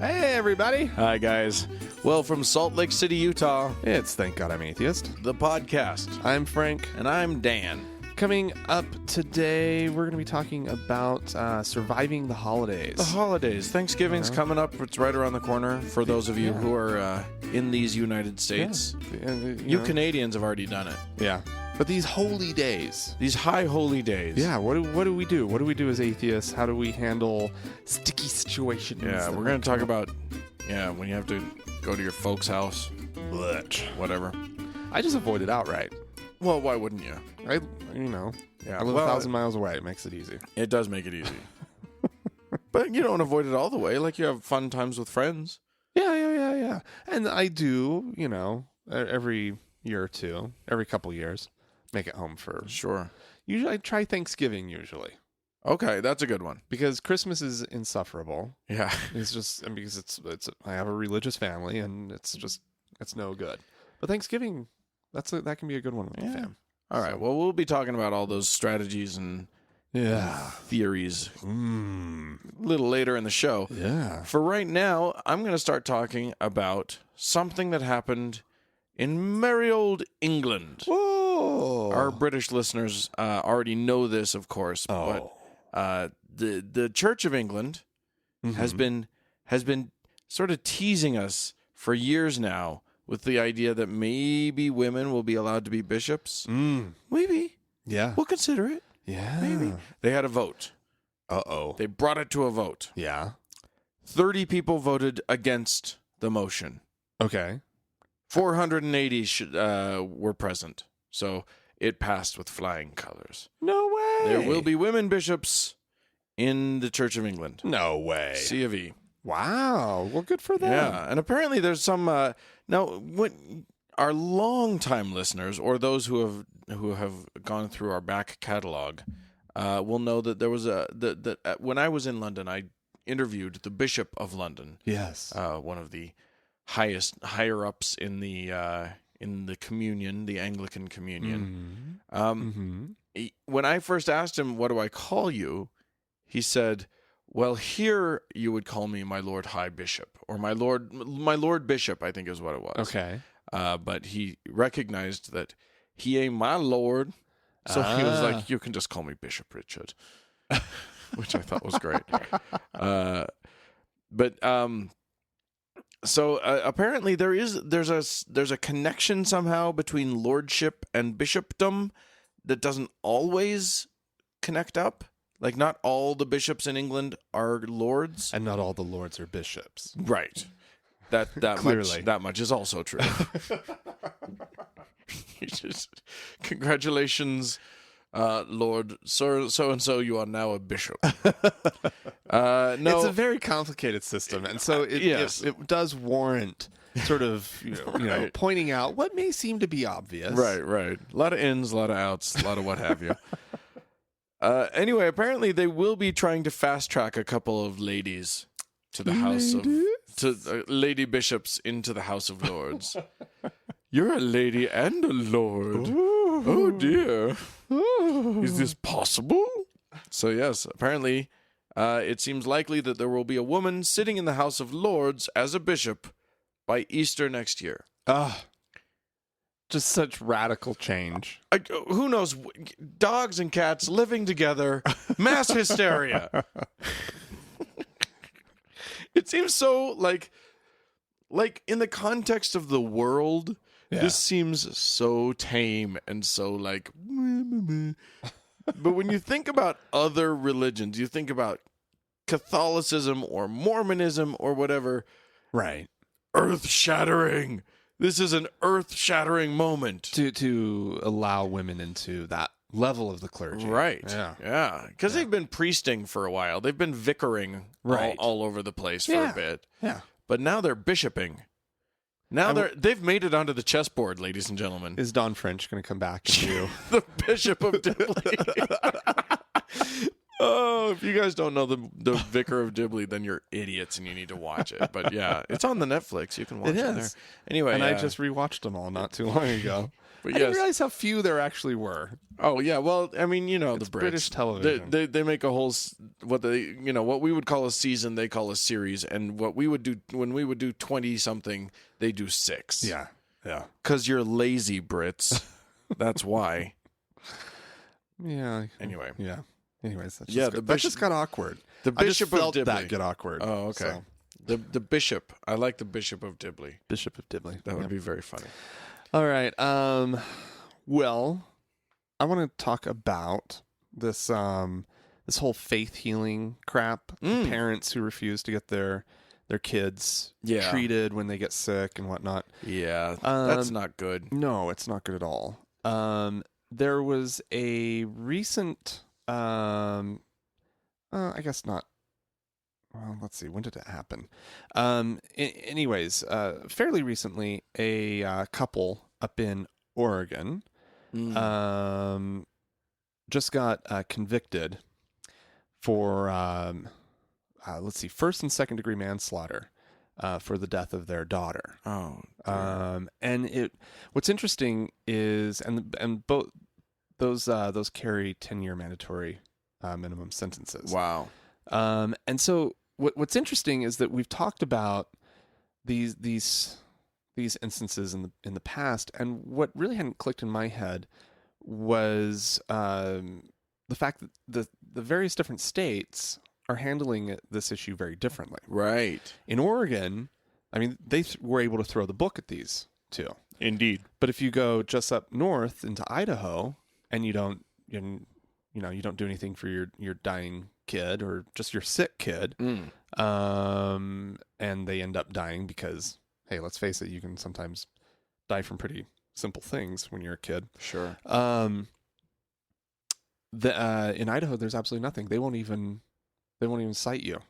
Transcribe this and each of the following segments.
Hey, everybody. Hi, guys. Well, from Salt Lake City, Utah, It's Thank God I'm Atheist. the podcast. I'm Frank. And I'm Dan. Coming up today, we're going to be talking about surviving the holidays. The holidays. Thanksgiving's coming up. It's right around the corner for those of you who are in these United States. Yeah. You Canadians have already done it. Yeah. But these holy days. These high holy days. Yeah, what do we do? What do we do as atheists? How do we handle sticky situations? Yeah, we're going to talk about, when you have to go to your folks' house. Blech. Whatever. I just avoid it outright. Well, why wouldn't you? I live 1,000 miles away. It makes it easy. It does make it easy. But you don't avoid it all the way. Like, you have fun times with friends. Yeah. And I do, every year or two, every couple years, make it home for... Sure. Usually I try Thanksgiving usually. Okay, that's a good one. Because Christmas is insufferable. Yeah. It's just because it's I have a religious family and it's no good. But Thanksgiving, that can be a good one with the fam. All right. Well, we'll be talking about all those strategies and theories a little later in the show. Yeah. For right now, I'm going to start talking about something that happened in merry old England. Whoa. Our British listeners already know this, of course, but the Church of England has been sort of teasing us for years now with the idea that maybe women will be allowed to be bishops. Maybe. Yeah. We'll consider it. Yeah. Maybe. They had a vote. Uh-oh. They brought it to a vote. Yeah. 30 people voted against the motion. Okay. 480 were present. So it passed with flying colors. No way. There will be women bishops in the Church of England. No way. C of E. Wow. Well, good for them. Yeah, and apparently there's some. Now, what our longtime listeners or those who have gone through our back catalog will know that there was when I was in London, I interviewed the Bishop of London. Yes. One of the higher ups in the communion, the Anglican communion. When I first asked him, "What do I call you?" he said, "Well, here you would call me my Lord High Bishop, or my Lord Bishop," I think is what it was. Okay. But he recognized that he ain't my Lord, so he was like, "You can just call me Bishop Richard," which I thought was great. So apparently there's a connection somehow between lordship and bishopdom that doesn't always connect up. Like, not all the bishops in England are lords, And not all the lords are bishops. right? That Clearly. much is also true. Congratulations, Lord so and so. You are now a bishop. No, It's a very complicated system, and so it does warrant sort of Right. pointing out what may seem to be obvious. Right. A lot of ins, a lot of outs, a lot of what have you. Anyway, apparently they will be trying to fast track a couple of ladies to the House of lady bishops into the House of Lords. You're a lady and a lord. Ooh. Oh dear, Ooh. is this possible? So yes, apparently, it seems likely that there will be a woman sitting in the House of Lords as a bishop by Easter next year. Just such radical change. Who knows? Dogs and cats living together, mass hysteria. It seems so like in the context of the world, this seems so tame and so like. But when you think about other religions, you think about Catholicism or Mormonism or whatever. Right. Earth-shattering. This is an earth-shattering moment. To allow women into that level of the clergy. Right. Yeah. Because they've been priesting for a while. They've been vicaring all over the place for a bit. Yeah. But now they're bishoping. Now they've made it onto the chessboard, ladies and gentlemen. Is Don French going to come back and do the Bishop of Dibley. Oh, if you guys don't know the Vicar of Dibley, then you're idiots and you need to watch it. But yeah, it's on the Netflix. You can watch it there. Anyway, And I just rewatched them all not too long ago. But I didn't realize how few there actually were. Oh yeah, well, I mean, the Brits, British television. They make a whole what we would call a season, they call a series, and what we would do when we would do 20 something, they do 6. Yeah. Because you're lazy, Brits. That's why. Yeah. Anyway. Yeah. Anyways, that just got awkward. The Bishop of Dibley. That get awkward. Oh, okay. So. The Bishop. I like the Bishop of Dibley. Bishop of Dibley. That would be very funny. All right. Well, I want to talk about this this whole faith healing crap. Parents who refuse to get their kids treated when they get sick and whatnot. Yeah, that's not good. No, it's not good at all. There was a recent, I guess not. Well, let's see. When did it happen? Anyways, fairly recently, a couple up in Oregon just got convicted for, let's see, first and second degree manslaughter for the death of their daughter. Oh, and what's interesting is, and both those carry 10-year mandatory minimum sentences. Wow. And so what's interesting is that we've talked about these instances in the past, and what really hadn't clicked in my head was the fact that the various different states are handling this issue very differently. Right. In Oregon, I mean, they were able to throw the book at these two. Indeed. But if you go just up north into Idaho and you don't do anything for your dying kid or just your sick kid, and they end up dying because, hey, let's face it, you can sometimes die from pretty simple things when you're a kid. Sure. In Idaho, there's absolutely nothing. They won't even cite you.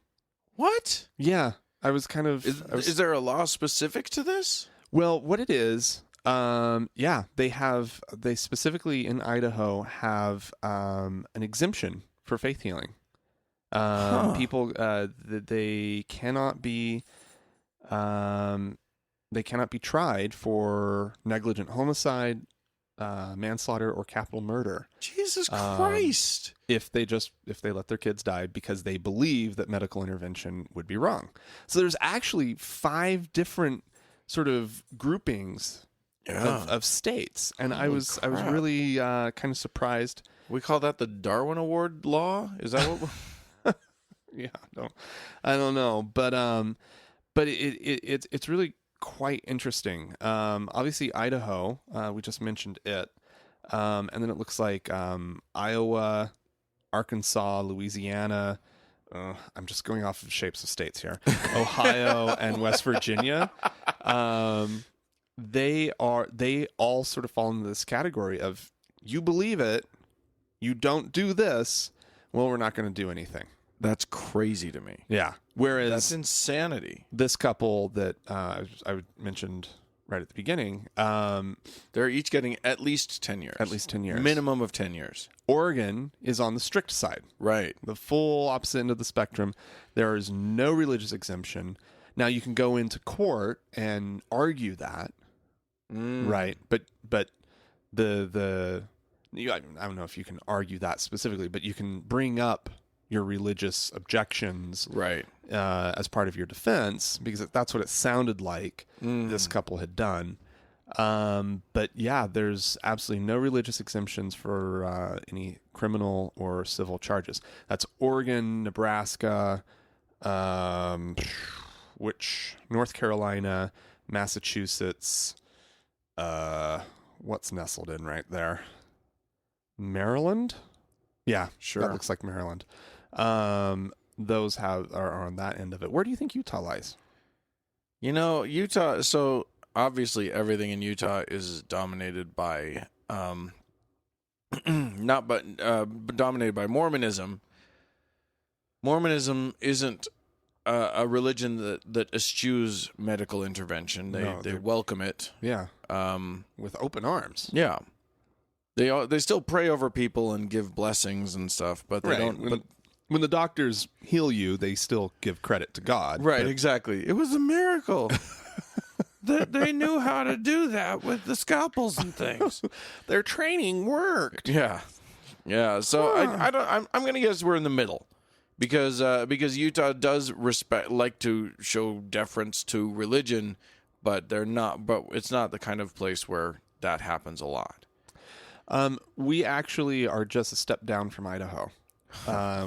What? Yeah, I was kind of. Is there a law specific to this? Well, what it is, they specifically in Idaho have an exemption for faith healing. People, they cannot be tried for negligent homicide, manslaughter, or capital murder. Jesus Christ! If they let their kids die because they believe that medical intervention would be wrong. So there's actually 5 different sort of groupings of states, and I was really kind of surprised. We call that the Darwin Award law. Is that what? Yeah, I don't know, but it's really quite interesting. Obviously Idaho, we just mentioned it, and then it looks like Iowa, Arkansas, Louisiana. I'm just going off of shapes of states here. Ohio and West Virginia. They all sort of fall into this category of, you believe it, you don't do this, well, we're not going to do anything. That's crazy to me. Yeah. Whereas that's insanity. This couple that I mentioned right at the beginning, they're each getting at least 10 years. At least 10 years. Minimum of 10 years. Oregon is on the strict side. Right. The full opposite end of the spectrum. There is no religious exemption. Now you can go into court and argue that. Right. But I don't know if you can argue that specifically, but you can bring up your religious objections, right, as part of your defense, because that's what it sounded like this couple had done. But yeah, there's absolutely no religious exemptions for any criminal or civil charges. That's Oregon, Nebraska, which North Carolina, Massachusetts. What's nestled in right there? Maryland? Yeah, sure. That looks like Maryland. Those are on that end of it. Where do you think Utah lies? Utah. So obviously, everything in Utah is dominated by, dominated by Mormonism. Mormonism isn't a religion that eschews medical intervention. They welcome it. Yeah. With open arms. Yeah. They still pray over people and give blessings and stuff, but they don't. When the doctors heal you, they still give credit to God. Right, but- exactly. It was a miracle. That they knew how to do that with the scalpels and things. Their training worked. Yeah. Yeah. So I'm going to guess we're in the middle. Because Utah does like to show deference to religion, but it's not the kind of place where that happens a lot. We actually are just a step down from Idaho.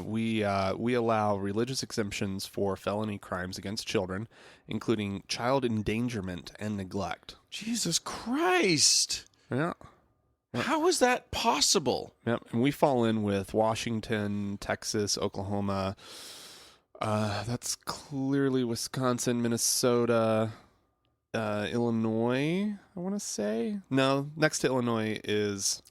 We allow religious exemptions for felony crimes against children, including child endangerment and neglect. Jesus Christ. Yeah. How is that possible? Yep. And we fall in with Washington, Texas, Oklahoma. That's clearly Wisconsin, Minnesota, Illinois, I want to say. No, next to Illinois is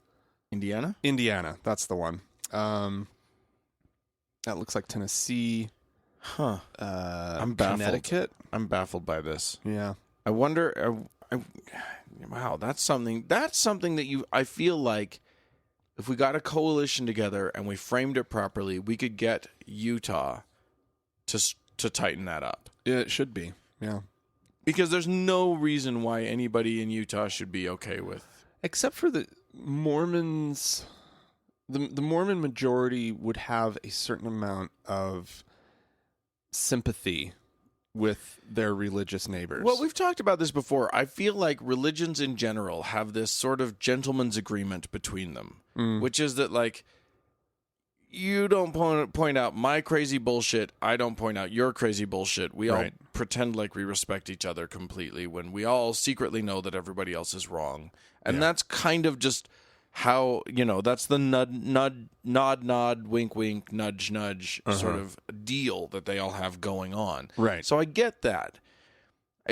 Indiana? Indiana. That's the one. That looks like Tennessee. Huh. I'm baffled. Connecticut. I'm baffled by this. Yeah. I wonder. Wow, that's something. That's something that I feel like, if we got a coalition together and we framed it properly, we could get Utah to tighten that up. Yeah, it should be. Yeah. Because there's no reason why anybody in Utah should be okay with. Except for the Mormons. The Mormon majority would have a certain amount of sympathy with their religious neighbors. Well, we've talked about this before. I feel like religions in general have this sort of gentleman's agreement between them, which is that, like, you don't point out my crazy bullshit, I don't point out your crazy bullshit. We all pretend like we respect each other completely when we all secretly know that everybody else is wrong. And that's kind of just how, that's the nod, wink, wink, nudge, nudge sort of deal that they all have going on. Right. So I get that.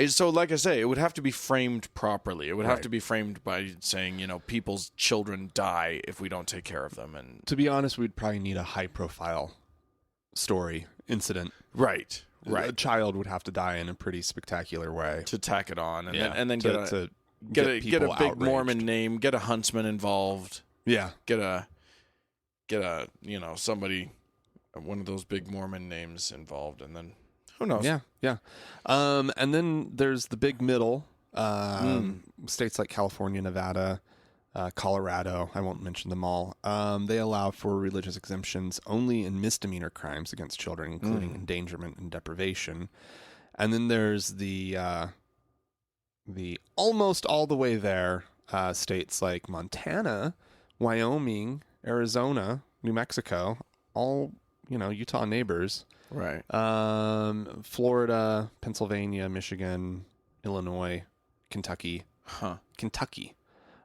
So, like I say, it would have to be framed properly. It would have to be framed by saying, people's children die if we don't take care of them. And to be honest, we'd probably need a high-profile story, incident. Right. A child would have to die in a pretty spectacular way to tack it on, and then get a big outraged. Mormon name, get a huntsman involved. Yeah. Get a somebody, one of those big Mormon names involved, and then who knows? Yeah. And then there's the big middle, states like California, Nevada, Colorado. I won't mention them all. They allow for religious exemptions only in misdemeanor crimes against children, including endangerment and deprivation. And then there's the almost all the way there states like Montana, Wyoming, Arizona, New Mexico, all Utah neighbors. Right. Florida, Pennsylvania, Michigan, Illinois, Kentucky. Kentucky.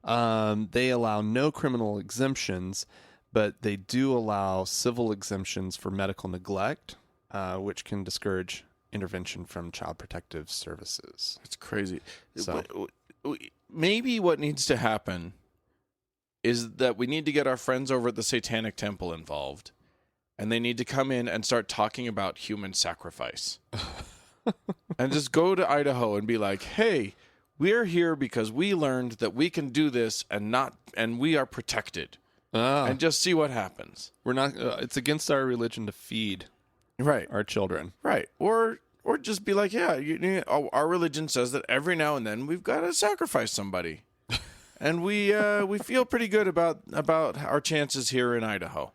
They allow no criminal exemptions, but they do allow civil exemptions for medical neglect, which can discourage intervention from Child Protective Services. It's crazy. So maybe what needs to happen is that we need to get our friends over at the Satanic Temple involved, and they need to come in and start talking about human sacrifice. And just go to Idaho and be like, hey, we're here because we learned that we can do this and we are protected. And just see what happens. We're not. It's against our religion to feed our children. Right. Or just be like, our religion says that every now and then we've got to sacrifice somebody. And we feel pretty good about our chances here in Idaho.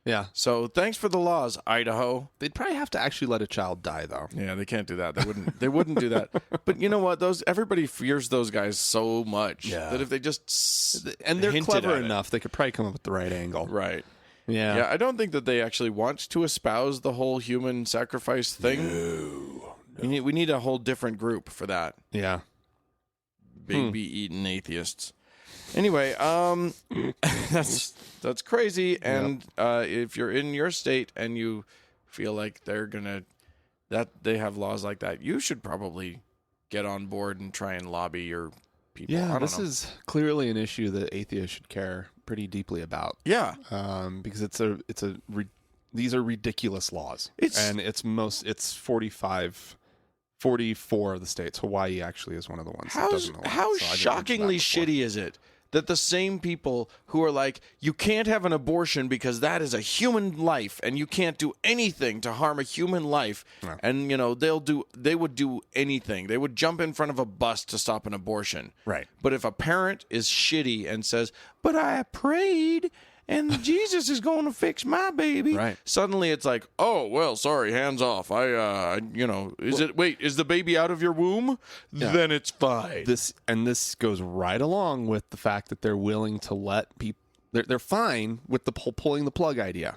Yeah. So thanks for the laws, Idaho. They'd probably have to actually let a child die, though. Yeah, they can't do that. They wouldn't do that. But you know what? Everybody fears those guys so much that if they just and they're clever at enough, they could probably come up with the right angle. Right. Yeah. Yeah, I don't think that they actually want to espouse the whole human sacrifice thing. No. We need a whole different group for that. Yeah. Baby-eating atheists. Anyway, that's crazy. And if you're in your state and you feel like they have laws like that, you should probably get on board and try and lobby your people. Yeah, this is clearly an issue that atheists should care pretty deeply about. Yeah, because these are ridiculous laws, and it's 44 of the states. Hawaii actually is one of the ones that doesn't allow. How shockingly shitty is it that the same people who are like, you can't have an abortion because that is a human life and you can't do anything to harm a human life. Yeah. And, they would do anything. They would jump in front of a bus to stop an abortion. Right. But if a parent is shitty and says, but I prayed and Jesus is going to fix my baby. Right. Suddenly it's like, oh, well, sorry, hands off. Is the baby out of your womb? Yeah. Then it's fine. This goes right along with the fact that they're willing to let people, they're fine with the pulling the plug idea.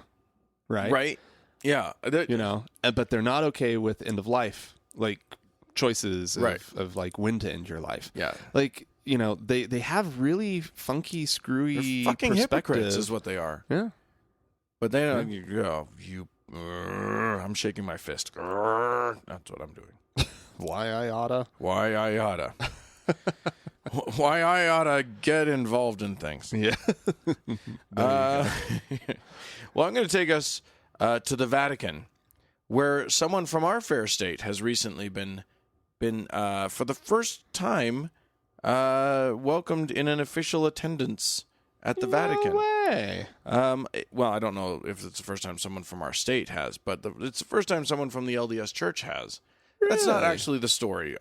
Right. Right. Yeah. But they're not okay with end of life, like choices Right. of like when to end your life. Yeah. Like, they have really funky, screwy They're fucking hypocrites perspectives. is what they are. Yeah. But they don't, I'm shaking my fist. That's what I'm doing. Why I oughta. Why I oughta. Why I oughta get involved in things. Yeah. Well, I'm going to take us to the Vatican, where someone from our fair state has recently been for the first time welcomed in an official attendance at the Vatican. No way. Well, I don't know if it's the first time someone from our state has, but it's the first time someone from the LDS Church has. Really? That's not actually the story.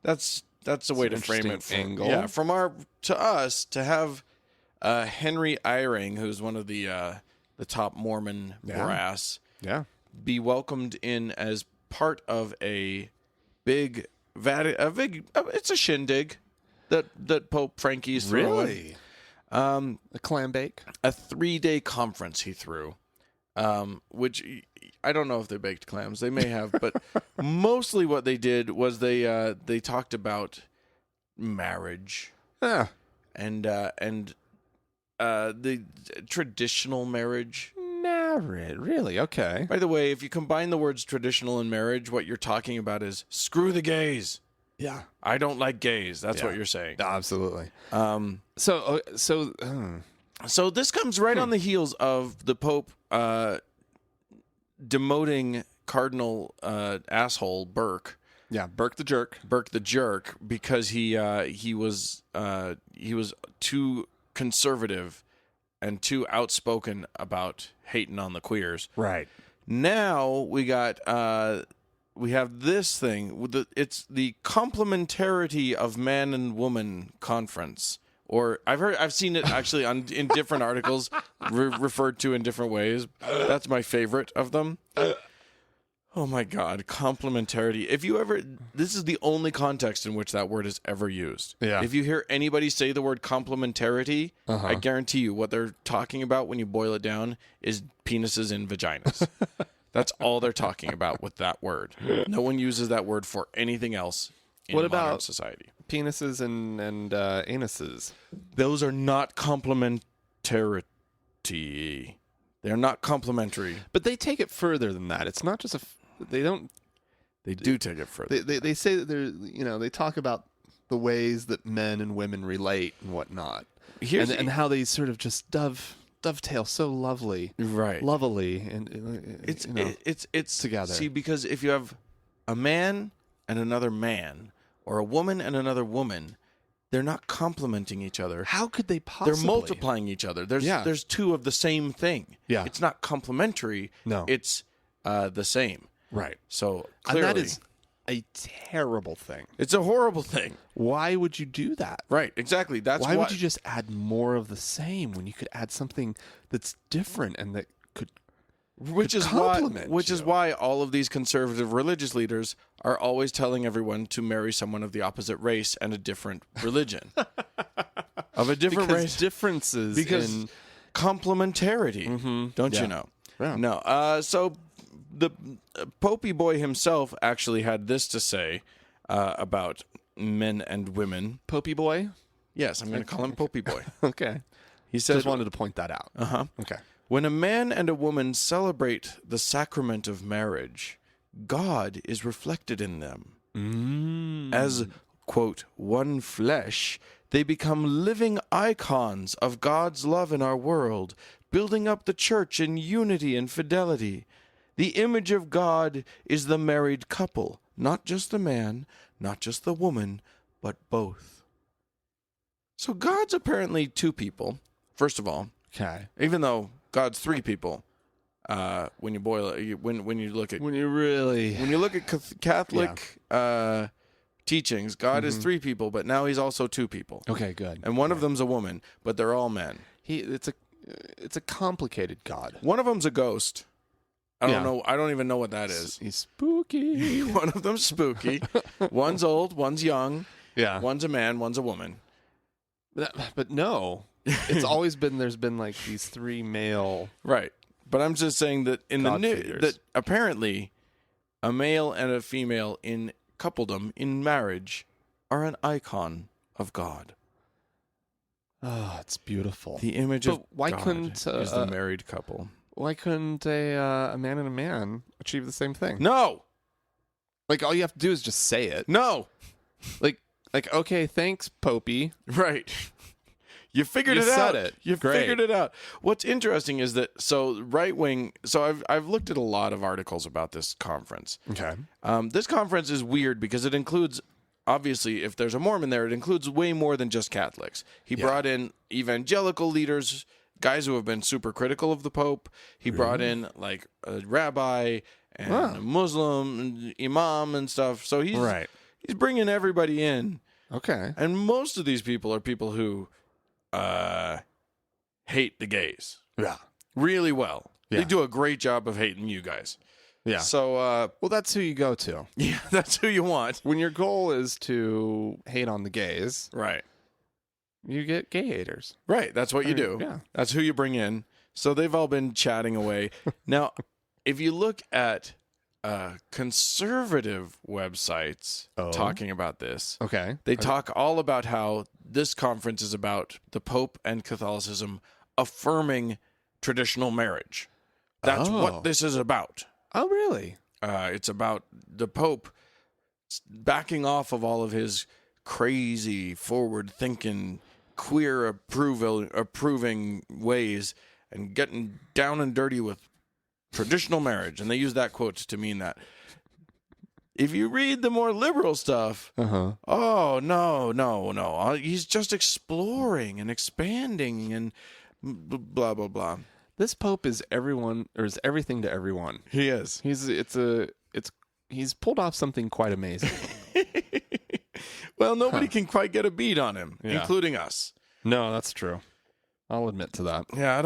That's a way to frame it. Angle. Yeah, to us to have Henry Eyring, who's one of the top Mormon brass, be welcomed in as part of a big it's a shindig that Pope Frankie's throwing. Really? A clam bake? A 3-day conference he threw, which I don't know if they baked clams. They may have, but mostly what they did was they talked about marriage, and the traditional marriage. Marriage, really? Okay. By the way, if you combine the words traditional and marriage, what you're talking about is screw the gays. Yeah. I don't like gays. That's what you're saying. Absolutely. So this comes right on the heels of the Pope demoting Cardinal asshole Burke. Yeah, Burke the jerk. Burke the jerk, because he was too conservative and too outspoken about hating on the queers. Right. Now we have this thing. It's the complementarity of man and woman conference. Or I've seen it actually in different articles referred to in different ways. That's my favorite of them. Oh my God, complementarity. This is the only context in which that word is ever used. Yeah. If you hear anybody say the word complementarity, I guarantee you what they're talking about when you boil it down is penises and vaginas. That's all they're talking about with that word. No one uses that word for anything else in modern society. Penises and anuses? Those are not complementarity. They're not complementary. But they take it further than that. It's not just they don't. They do take it further. They say that they talk about the ways that men and women relate and whatnot, and how they sort of just dovetail so lovely, right? Lovely, and it's together. See, because if you have a man and another man, or a woman and another woman, they're not complementing each other. How could they possibly? They're multiplying each other. There's two of the same thing. Yeah. It's not complementary. No. It's the same. Right. So clearly, and that is a terrible thing. It's a horrible thing. Why would you do that? Right. Exactly. Why would you just add more of the same when you could add something that's different and that could Which is why all of these conservative religious leaders are always telling everyone to marry someone of the opposite race and a different religion. Of a different race. Differences because complementarity. Don't you know? Yeah. No. So the Popey boy himself actually had this to say about men and women. Popey boy? Yes, I'm going to call him Popey boy. Okay. He said, just wanted to point that out. Okay. When a man and a woman celebrate the sacrament of marriage, God is reflected in them. As, quote, one flesh, they become living icons of God's love in our world, building up the church in unity and fidelity. The image of God is the married couple, not just the man, not just the woman, but both. So God's apparently two people, first of all, Okay. even though God's three people. When you boil it, when you look at When you really Catholic teachings, God is three people, but now he's also two people. Okay, good. And one of them's a woman, but they're all men. It's a complicated God. One of them's a ghost. I don't Yeah. know. I don't even know what that is. He's spooky. One of them's spooky. One's old. One's young. Yeah. One's a man. One's a woman. But no, it's always been, there's been like these three male. Right. But I'm just saying that in God the figures. that apparently a male and a female in coupledom in marriage are an icon of God. Oh, it's beautiful. The image But of why God couldn't, is the married couple. Why couldn't a man and a man achieve the same thing? No. Like, all you have to do is just say it. No. Like okay, thanks, Popey. Right. You figured You it out. said it. You Great. figured it out. What's interesting is that right wing. So I've looked at a lot of articles about this conference. Okay. This conference is weird because it includes, obviously, if there's a Mormon there, it includes way more than just Catholics. He brought in evangelical leaders, guys who have been super critical of the Pope. He brought in like a rabbi and a Muslim and imam and stuff. So he's bringing everybody in. Okay. And most of these people are people who hate the gays. Yeah. Really well. Yeah. They do a great job of hating you guys. Yeah. So, well, that's who you go to. yeah, that's who you want. When your goal is to hate on the gays, Right. you get gay haters. Right. That's what you do. Yeah. That's who you bring in. So they've all been chatting away. Now, if you look at conservative websites talking about this, Okay. they talk all about how this conference is about the Pope and Catholicism affirming traditional marriage. That's what this is about. Oh, really? It's about the Pope backing off of all of his crazy, forward-thinking, queer approving ways and getting down and dirty with traditional marriage. And they use that quote to mean that. If you read the more liberal stuff, oh, no. He's just exploring and expanding and blah, blah, blah. This Pope is everyone, or is everything to everyone. He is. He's pulled off something quite amazing. Well, nobody can quite get a beat on him, including us. No, that's true. I'll admit to that. Yeah, I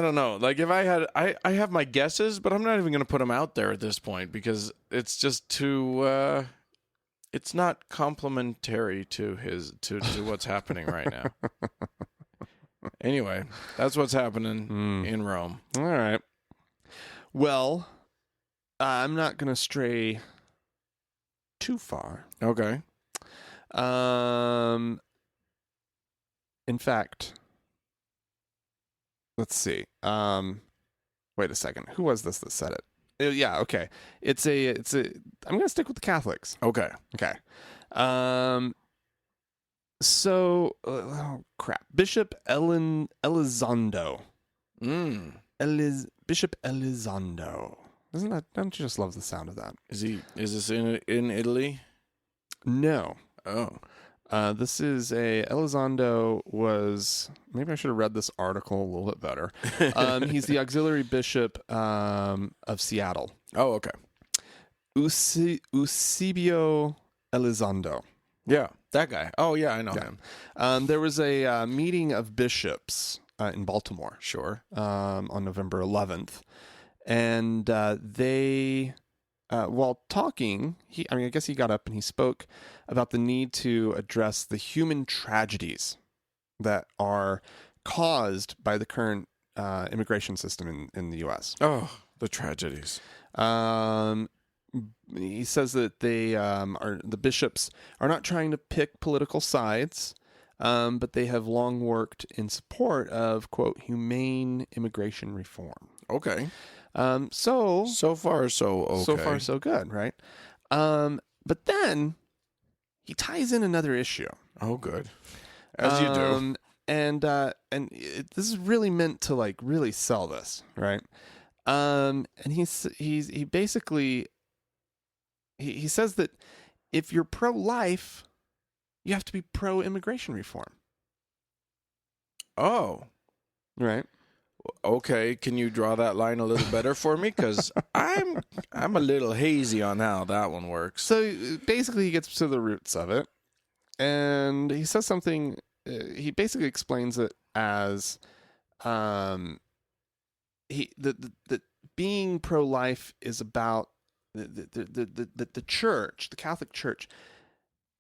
don't know. Like if I have my guesses, but I'm not even going to put them out there at this point because it's just too, it's not complimentary to what's happening right now. Anyway, that's what's happening in Rome. All right. Well, I'm not going to stray too far. Okay. In fact, let's see. Wait a second. Who was this that said it? Yeah. Okay. It's a. I'm going to stick with the Catholics. Okay. Okay. So, oh crap. Bishop Elizondo. Bishop Elizondo. Don't you just love the sound of that? Is this in Italy? No. Oh. This is Elizondo was, maybe I should have read this article a little bit better. He's the auxiliary bishop of Seattle. Oh, okay. Eusebio Elizondo. Yeah, that guy. Oh, yeah, I know him. There was a meeting of bishops in Baltimore. Sure. On November 11th. And they, while talking, I guess he got up and he spoke about the need to address the human tragedies that are caused by the current immigration system in the U.S. Oh, the tragedies. He says that the bishops are not trying to pick political sides, but they have long worked in support of, quote, humane immigration reform. Okay. So far, so okay. So far, so good, right? But then he ties in another issue. Oh, good. As you do. And this is really meant to like really sell this, right? And he basically he says that if you're pro-life, you have to be pro-immigration reform. Oh, right? okay. Can you draw that line a little better for me? Because I'm a little hazy on how that one works. So basically, he gets to the roots of it, and he says something. He basically explains it as, the being pro-life is about the church, the Catholic Church,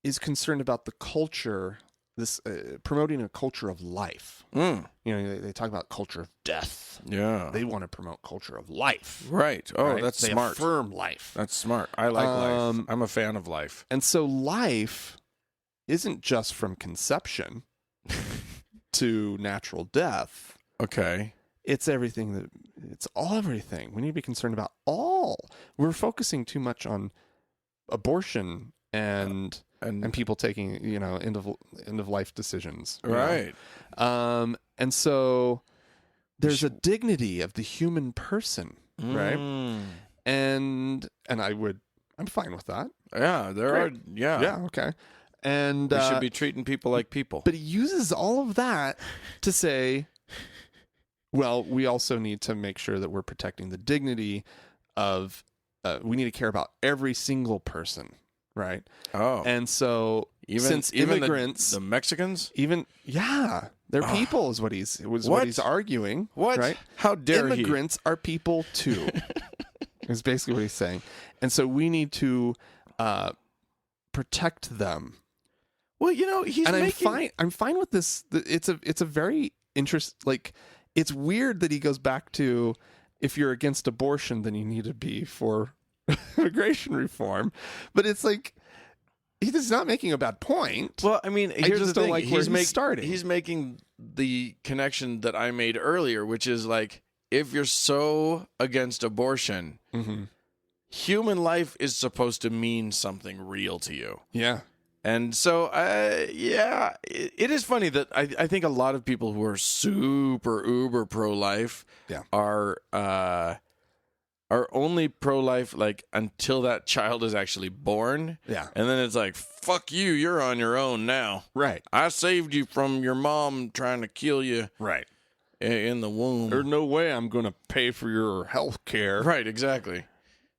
is concerned about the culture, this promoting a culture of life. You know, they talk about culture of death. Yeah, They want to promote culture of life. right. Oh, right? that's they smart. affirm life. That's smart. I like life. I'm a fan of life. And so life isn't just from conception to natural death. Okay. It's everything it's everything. We need to be concerned about all. We're focusing too much on abortion and people taking, you know, end of life decisions. Right. And so there's a dignity of the human person, right? And I'm fine with that. Yeah, Great. Yeah, okay. And we should be treating people like people. But he uses all of that to say, well, we also need to make sure that we're protecting the dignity of, we need to care about every single person, right? Oh. And so since immigrants, the Mexicans, they're people is what he's arguing. What? Right? How dare immigrants are people too. Is basically what he's saying. And so we need to protect them. Well, you know, I'm fine with this. It's a very it's weird that he goes back to, if you're against abortion, then you need to be for immigration reform. But it's like, he's not making a bad point. Well, I mean, here's the thing. He's starting. He's making the connection that I made earlier, which is like, if you're so against abortion, human life is supposed to mean something real to you. Yeah. And so, it is funny that I think a lot of people who are super uber pro-life are only pro-life like until that child is actually born. Yeah. And then it's like, fuck you, you're on your own now. Right. I saved you from your mom trying to kill you. Right. In the womb. There's no way I'm going to pay for your health care. Right, exactly.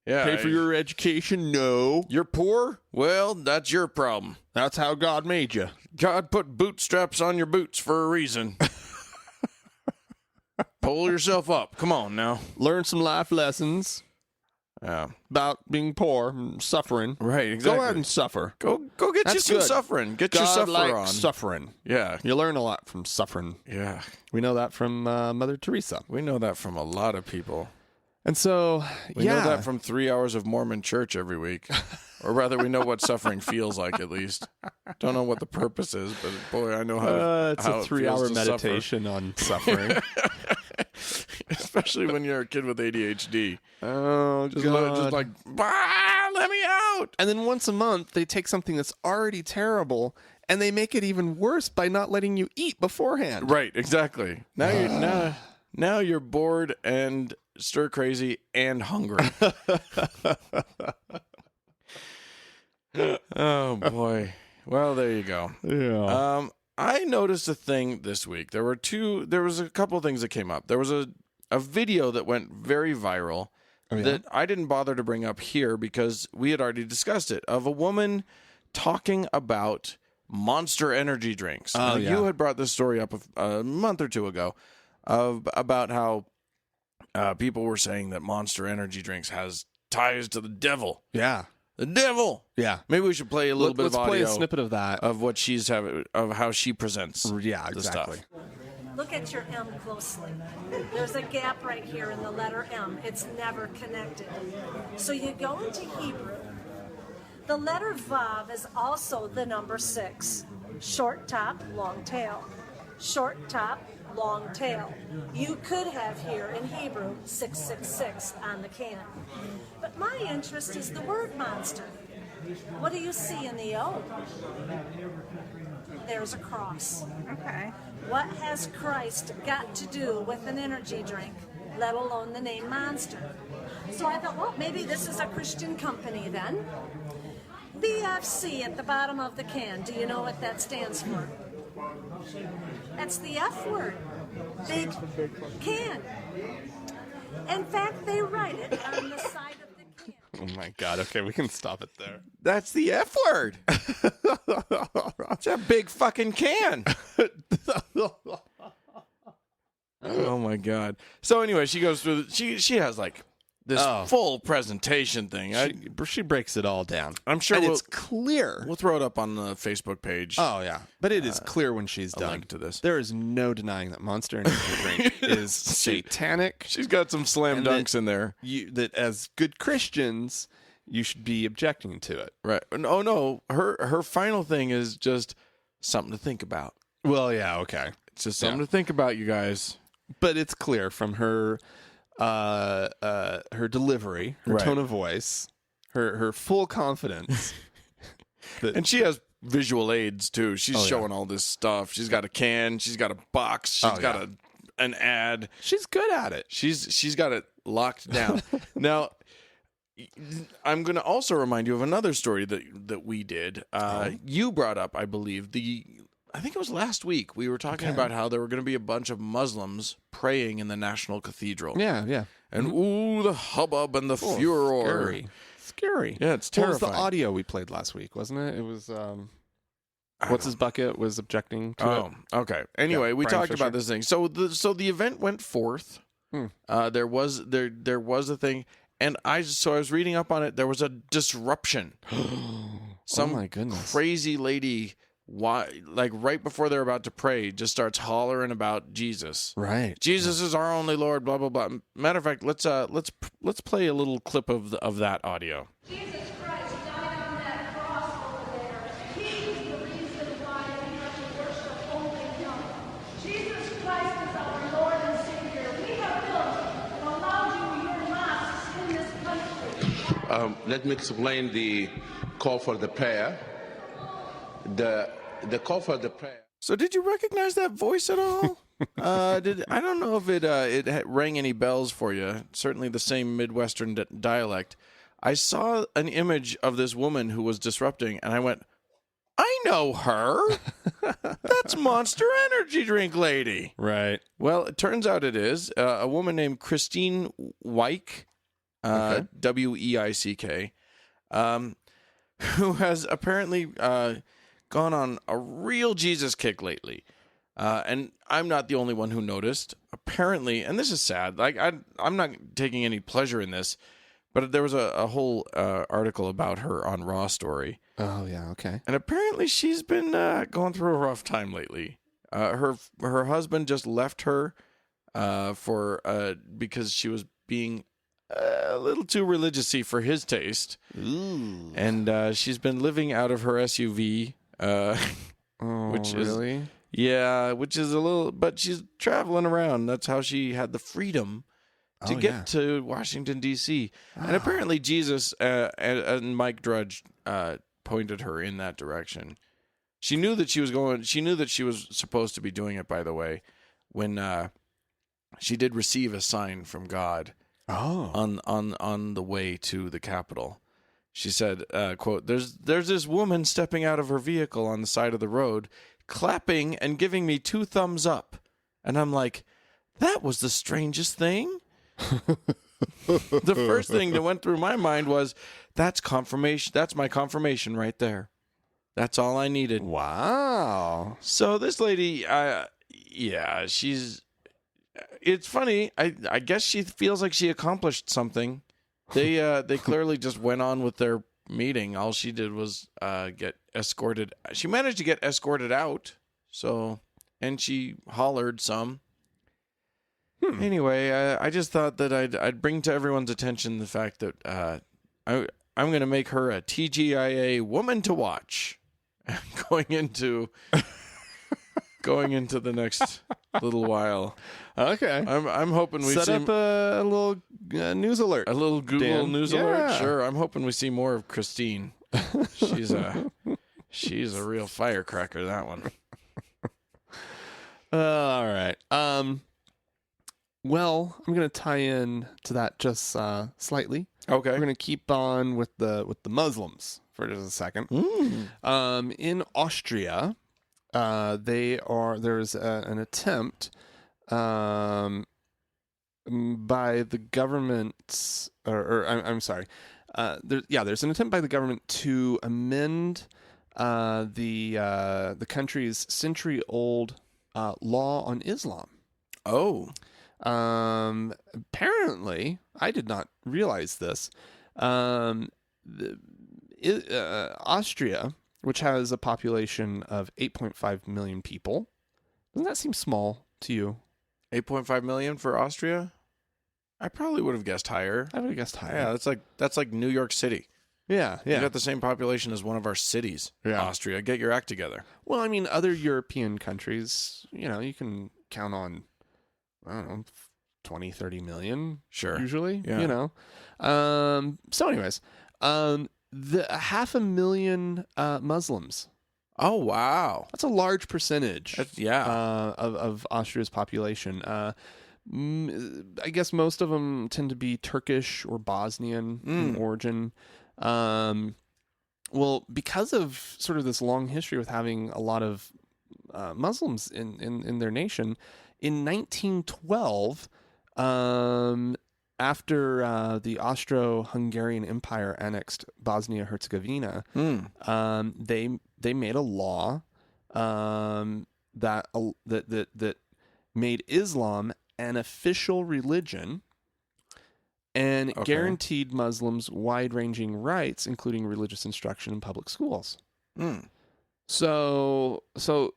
Yeah. Pay for your education? No. You're poor? Well, that's your problem. That's how God made you. God put bootstraps on your boots for a reason. Pull yourself up. Come on now. Learn some life lessons about being poor and suffering. Right, exactly. Go ahead and suffer. Go get That's you some good. suffering. Get God your suffer likes on. Suffering. Yeah. You learn a lot from suffering. Yeah. We know that from Mother Teresa. We know that from a lot of people. And so, we know that from 3 hours of Mormon church every week. Or rather, we know what suffering feels like, at least. Don't know what the purpose is, but boy, I know how it's a 3-hour meditation on suffering. Especially when you're a kid with ADHD. Oh, just like, let me out. And then once a month, they take something that's already terrible and they make it even worse by not letting you eat beforehand. Right, exactly. Now you're bored and stir crazy and hungry. Oh boy. Well, there you go. Yeah. I noticed a thing this week. There was a couple of things that came up. There was a video that went very viral that I didn't bother to bring up here because we had already discussed it, of a woman talking about Monster energy drinks. You had brought this story up a month or two ago about how people were saying that Monster energy drinks has ties to the devil. Yeah. The devil. Yeah. Maybe we should play a little bit of audio. Let's play a snippet of that. Of what she's having, of how she presents. Yeah, exactly. Stuff. Look at your M closely. There's a gap right here in the letter M. It's never connected. So you go into Hebrew. The letter Vav is also the number 6. Short top, long tail. Short top, long tail. You could have here in Hebrew 666 on the can. But my interest is the word monster. What do you see in the O? There's a cross. Okay. What has Christ got to do with an energy drink, let alone the name Monster? So I thought, well, maybe this is a Christian company then. BFC at the bottom of the can. Do you know what that stands for? That's the F word. Big can. In fact, they write it on the side of the can. Oh my God. Okay, we can stop it there. That's the F word. It's a big fucking can. Oh my God. So anyway, she goes through. She has like this full presentation thing. She breaks it all down. I'm sure and it's clear. We'll throw it up on the Facebook page. Oh yeah, but it is clear when she's done. Link to this. There is no denying that Monster Energy drink is satanic. She's got some slam dunks in there. That as good Christians, you should be objecting to it. Right. Oh no, her final thing is just something to think about. Well, yeah, okay. It's just something to think about, you guys. But it's clear from her her delivery, her tone of voice, her full confidence. And she has visual aids too. She's showing all this stuff. She's got a can, she's got a box, she's got an ad. She's good at it. She's got it locked down. Now, I'm going to also remind you of another story that we did. You brought up, I believe, I think it was last week. We were talking about how there were going to be a bunch of Muslims praying in the National Cathedral. Yeah, yeah. And ooh, the hubbub and the furor. Scary. Yeah, it's terrifying. What was the audio we played last week, wasn't it? It was What's his bucket was objecting to it. Oh, okay. Anyway, we Brian talked Fisher. about this thing. So the event went forth. There was a thing, and I was reading up on it. There was a disruption. Some oh my goodness. crazy lady, like right before they're about to pray, just starts hollering about Jesus. Right. Jesus is our only Lord. Blah blah blah. Matter of fact, let's play a little clip of that audio. Jesus Christ died on that cross over there. He is the reason why we have to worship only Him. Jesus Christ is our Lord and Savior. We have built and allowed you your mosques in this country. Let me explain the call for the prayer. The call for the prayer. So did you recognize that voice at all? I don't know if it rang any bells for you. Certainly the same Midwestern dialect. I saw an image of this woman who was disrupting, and I went, I know her. That's Monster Energy drink lady. Right. Well, it turns out it is a woman named Christine Weick, Weick, who has apparently gone on a real Jesus kick lately. And I'm not the only one who noticed. Apparently, and this is sad, like I'm not taking any pleasure in this, but there was a whole article about her on Raw Story. Oh, yeah, okay. And apparently she's been going through a rough time lately. Her husband just left her because she was being a little too religious-y for his taste. Ooh. And she's been living out of her SUV. Which really? Which is a little, but she's traveling around. That's how she had the freedom to get to Washington, D.C. And apparently Jesus and Mike Drudge pointed her in that direction. She knew that she was supposed to be doing it, by the way, when she did receive a sign from God on the way to the Capitol. She said, quote, there's this woman stepping out of her vehicle on the side of the road, clapping and giving me 2 thumbs up. And I'm like, that was the strangest thing. The first thing that went through my mind was, that's confirmation. That's my confirmation right there. That's all I needed. Wow. So this lady, it's funny. I guess she feels like she accomplished something. They clearly just went on with their meeting. All she did was get escorted. She managed to get escorted out. And she hollered some. Anyway, I just thought that I'd bring to everyone's attention the fact that I'm going to make her a TGIA woman to watch going into the next little while. Okay. I'm hoping we set up a little news alert. A little Google Dan. news Yeah. alert. Sure. I'm hoping we see more of Christine. She's a real firecracker, that one. All right. Well, I'm going to tie in to that just slightly. Okay. We're going to keep on with the Muslims for just a second. In Austria, There's an attempt by the government, I'm sorry. There's an attempt by the government to amend the country's century-old law on Islam. Oh. Apparently, I did not realize this. Austria, which has a population of 8.5 million people, doesn't that seem small to you? 8.5 million for Austria? I probably would have guessed higher. I would have guessed higher. Yeah, that's like New York City. Yeah. You got the same population as one of our cities. Yeah. Austria. Get your act together. Well, I mean, other European countries, you can count on, I don't know, 20, 30 million. Sure. Usually, Yeah. So anyways, the 500,000 Muslims. Oh, wow. That's a large percentage. Yeah. Of Austria's population. I guess most of them tend to be Turkish or Bosnian in origin. Well, because of sort of this long history with having a lot of Muslims in their nation, in 1912, after the Austro-Hungarian Empire annexed Bosnia-Herzegovina, they made a law that made Islam an official religion and guaranteed Muslims wide-ranging rights, including religious instruction in public schools. So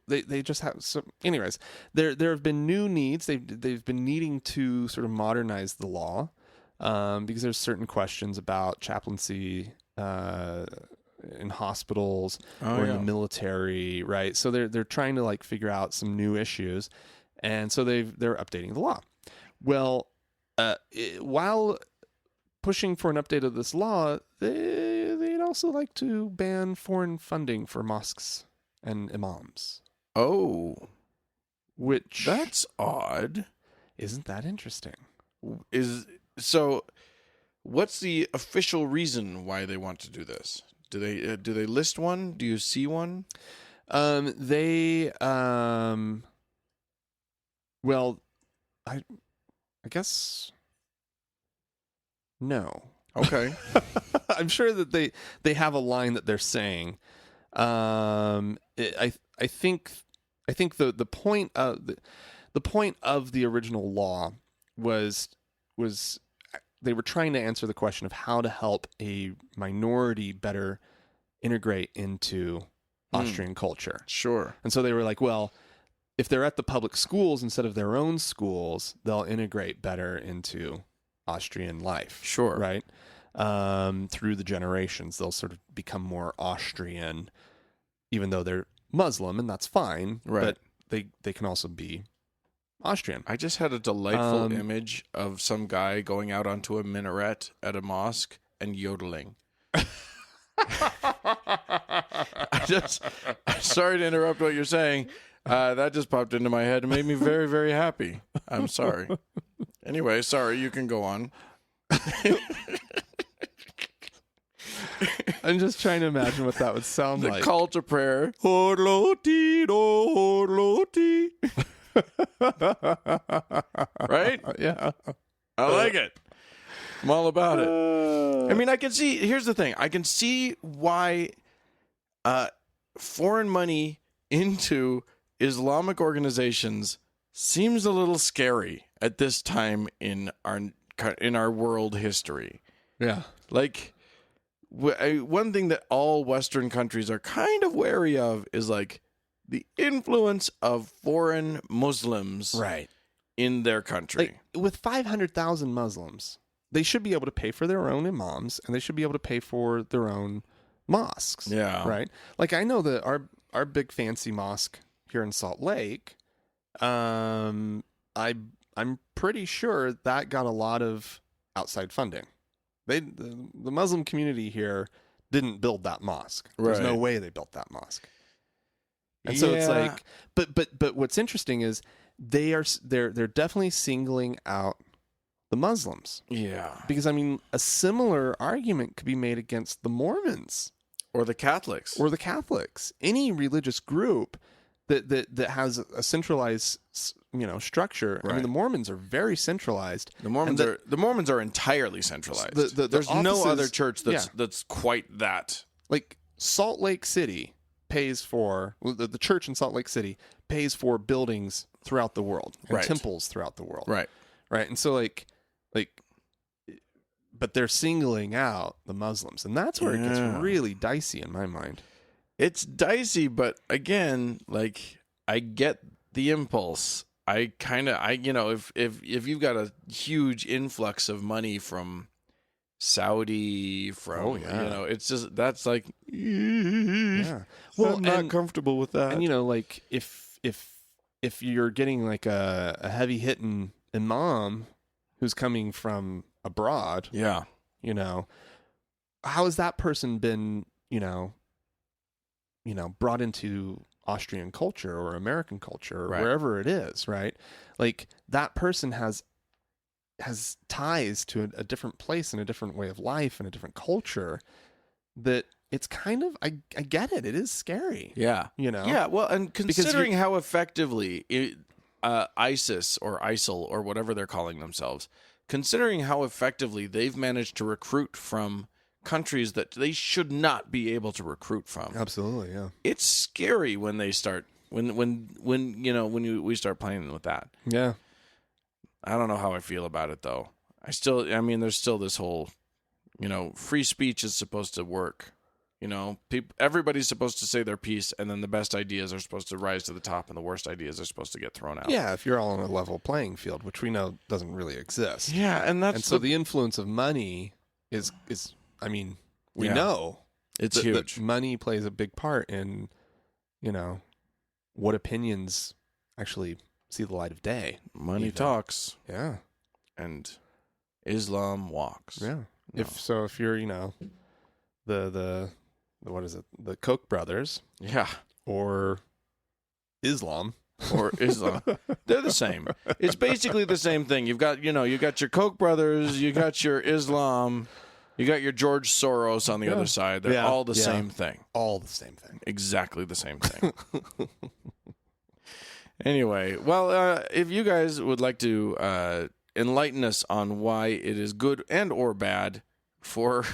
they just have. So anyways, there have been new needs. They've been needing to sort of modernize the law because there's certain questions about chaplaincy in hospitals or in the military, right? So they're trying to like figure out some new issues, and so they're updating the law. Well, while pushing for an update of this law, they'd also like to ban foreign funding for mosques and imams. Oh. Which... That's odd. Isn't that interesting? So what's the official reason why they want to do this? Do they list one? Do you see one? Well, I guess no. Okay. I'm sure that they have a line that they're saying. I think the point of the original law was they were trying to answer the question of how to help a minority better integrate into Austrian culture. Sure. And so they were like, well, if they're at the public schools instead of their own schools, they'll integrate better into Austrian life. Sure. Right? Through the generations, they'll sort of become more Austrian, even though they're Muslim, and that's fine. Right. But they can also be Austrian. I just had a delightful image of some guy going out onto a minaret at a mosque and yodeling. Sorry to interrupt what you're saying. That just popped into my head and made me very, very happy. I'm sorry. Anyway, sorry, you can go on. I'm just trying to imagine what that would sound like. The call to prayer. Horloti, do horloti. Right? Yeah. I like it. I'm all about it. I mean, I can see, here's the thing. I can see why foreign money into Islamic organizations seems a little scary at this time in our world history. Yeah. Like, one thing that all Western countries are kind of wary of is like the influence of foreign Muslims in their country. Like, with 500,000 Muslims, they should be able to pay for their own imams and they should be able to pay for their own mosques. Yeah. Right? Like, I know that our big fancy mosque here in Salt Lake, I'm pretty sure that got a lot of outside funding. The Muslim community here didn't build that mosque. There's no way they built that mosque. And so it's like, but what's interesting is they're definitely singling out the Muslims. Yeah. Because I mean, a similar argument could be made against the Mormons or the Catholics. Any religious group that has a centralized, structure. I mean, Right. the Mormons are very centralized. The Mormons are entirely centralized. There's no other church that's quite that. Like Salt Lake City pays for the church in Salt Lake City pays for buildings throughout the world and Right. temples throughout the world. Right. Right. And so but they're singling out the Muslims, and that's where it gets really dicey in my mind. It's dicey, but again, like, I get the impulse. If you've got a huge influx of money from Saudi, it's just, that's like, Yeah. Well, I'm not comfortable with that. And like if you're getting like a heavy hitting imam who's coming from abroad, yeah, how has that person been, brought into Austrian culture or American culture or Right. wherever it is, right? Like that person has ties to a different place and a different way of life and a different culture that it's kind of, I get it. It is scary. yeah, Yeah, well, and considering how effectively ISIS or ISIL or whatever they're calling themselves, considering how effectively they've managed to recruit from countries that they should not be able to recruit from. Absolutely, yeah. It's scary when they start when we start playing with that. Yeah. I don't know how I feel about it though. There's still this whole, free speech is supposed to work. Everybody's supposed to say their piece, and then the best ideas are supposed to rise to the top, and the worst ideas are supposed to get thrown out. Yeah, if you're all on a level playing field, which we know doesn't really exist. Yeah, and so the influence of money is we know it's that huge. money plays a big part in, what opinions actually see the light of day. Money even. talks. Yeah. And Islam walks. Yeah. No. If you're, the what is it? The Koch brothers Yeah. or Islam. Or Islam. They're the same. It's basically the same thing. You've got, you got your Koch brothers, you got your Islam, you got your George Soros on the other side. They're all the same thing. All the same thing. Exactly the same thing. Anyway, well, if you guys would like to enlighten us on why it is good and or bad for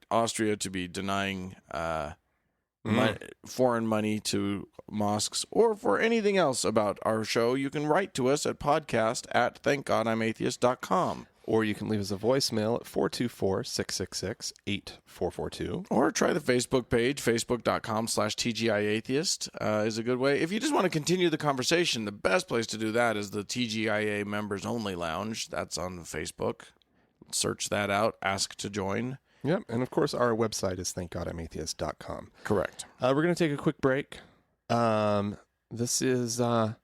Austria to be denying foreign money to mosques, or for anything else about our show, you can write to us at podcast@thankgodimatheist.com. Or you can leave us a voicemail at 424-666-8442. Or try the Facebook page, facebook.com/TGIAtheist is a good way. If you just want to continue the conversation, the best place to do that is the TGIA Members Only Lounge. That's on Facebook. Search that out. Ask to join. Yep. And of course, our website is thankgodimatheist.com. Correct. We're going to take a quick break. This is a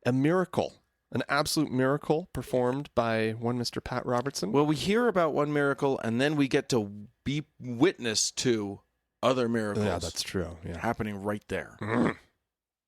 miracle. An absolute miracle performed by one Mr. Pat Robertson. Well, we hear about one miracle, and then we get to be witness to other miracles. Yeah, that's true. Yeah. Happening right there.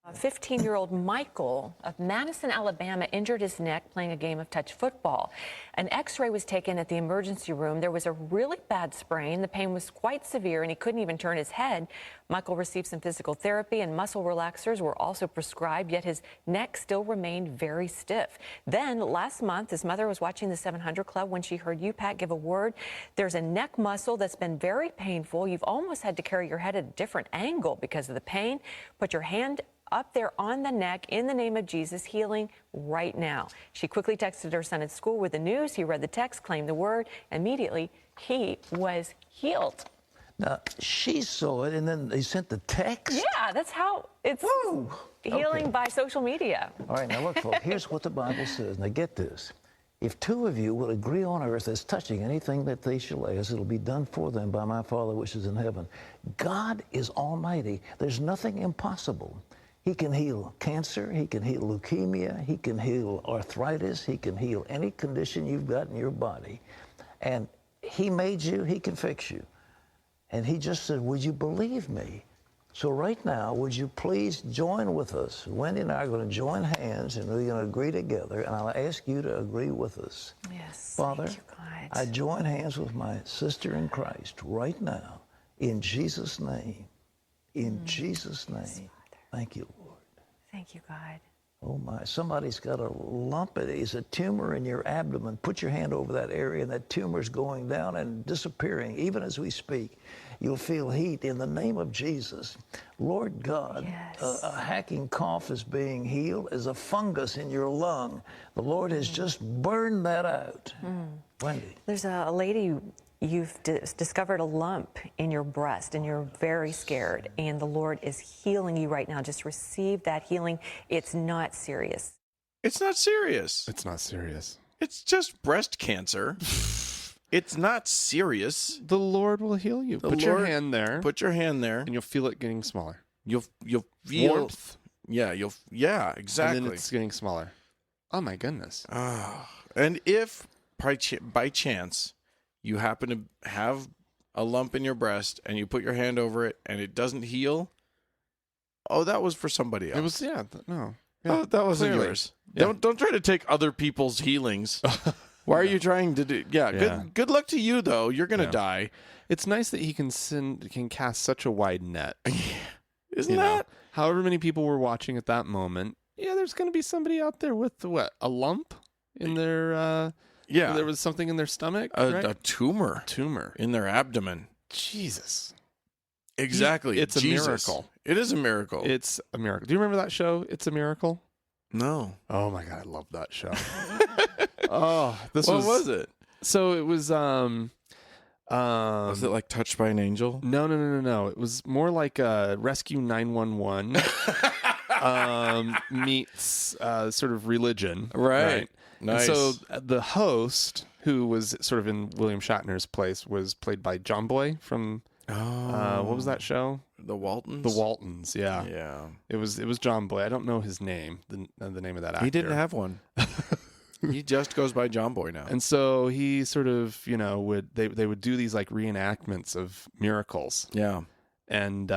15-year-old Michael of Madison, Alabama, injured his neck playing a game of touch football. An x-ray was taken at the emergency room. There was a really bad sprain. The pain was quite severe, and he couldn't even turn his head. Michael received some physical therapy, and muscle relaxers were also prescribed, yet his neck still remained very stiff. Then, last month, his mother was watching the 700 Club when she heard you, Pat, give a word. There's a neck muscle that's been very painful. You've almost had to carry your head at a different angle because of the pain. Put your hand up there on the neck in the name of Jesus, healing right now. She quickly texted her son at school with the news. He read the text, claimed the word. Immediately, he was healed. Now, she saw it, and then they sent the text? Yeah, that's how it's healing by social media. All right, now look, folks, here's what the Bible says. Now get this. If two of you will agree on earth as touching anything that they shall ask, it'll be done for them by my Father which is in heaven. God is almighty. There's nothing impossible. He can heal cancer, he can heal leukemia, he can heal arthritis, he can heal any condition you've got in your body. And he made you, he can fix you. And he just said, would you believe me? So right now, would you please join with us? Wendy and I are going to join hands, and we're going to agree together, and I'll ask you to agree with us. Yes, Father, thank you, God. I join hands with my sister in Christ right now, in Jesus' name. In Jesus' name. Thank you, Lord. Thank you, God. Oh my, somebody's got a lump. It's a tumor in your abdomen. Put your hand over that area and that tumor's going down and disappearing. Even as we speak, you'll feel heat in the name of Jesus. Lord God, Yes. a hacking cough is being healed as a fungus in your lung. The Lord has just burned that out. Wendy. There's a lady, you've discovered a lump in your breast and you're very scared, and the Lord is healing you right now. Just receive that healing. It's not serious. It's not serious. It's not serious. It's just breast cancer. It's not serious. The Lord will heal you. Put your hand there. Put your hand there, and you'll feel it getting smaller. You'll feel warmth. Yeah, exactly. And then it's getting smaller. Oh my goodness. And if by chance you happen to have a lump in your breast and you put your hand over it and it doesn't heal, that was for somebody else. It was no. Yeah, that wasn't clearly. yours. Yeah. Don't try to take other people's healings. Why are you trying to do? Yeah. Good luck to you though. You're gonna die. It's nice that he can cast such a wide net. Isn't that? However many people were watching at that moment, there's going to be somebody out there with a lump in their there was something in their stomach, right? A tumor in their abdomen. Jesus. Exactly. It's a miracle. It is a miracle. It's a miracle. Do you remember that show? It's a Miracle? No. Oh my God, I love that show. What was it? So it was was it like Touched by an Angel? No. It was more like Rescue 911 meets sort of religion. Right. Nice. And so the host, who was sort of in William Shatner's place, was played by John Boy from what was that show? The Waltons? The Waltons, yeah. Yeah. It was John Boy. I don't know his name, the name of that actor. He didn't have one. He just goes by John Boy now. And so he sort of, they would do these like reenactments of miracles. Yeah. And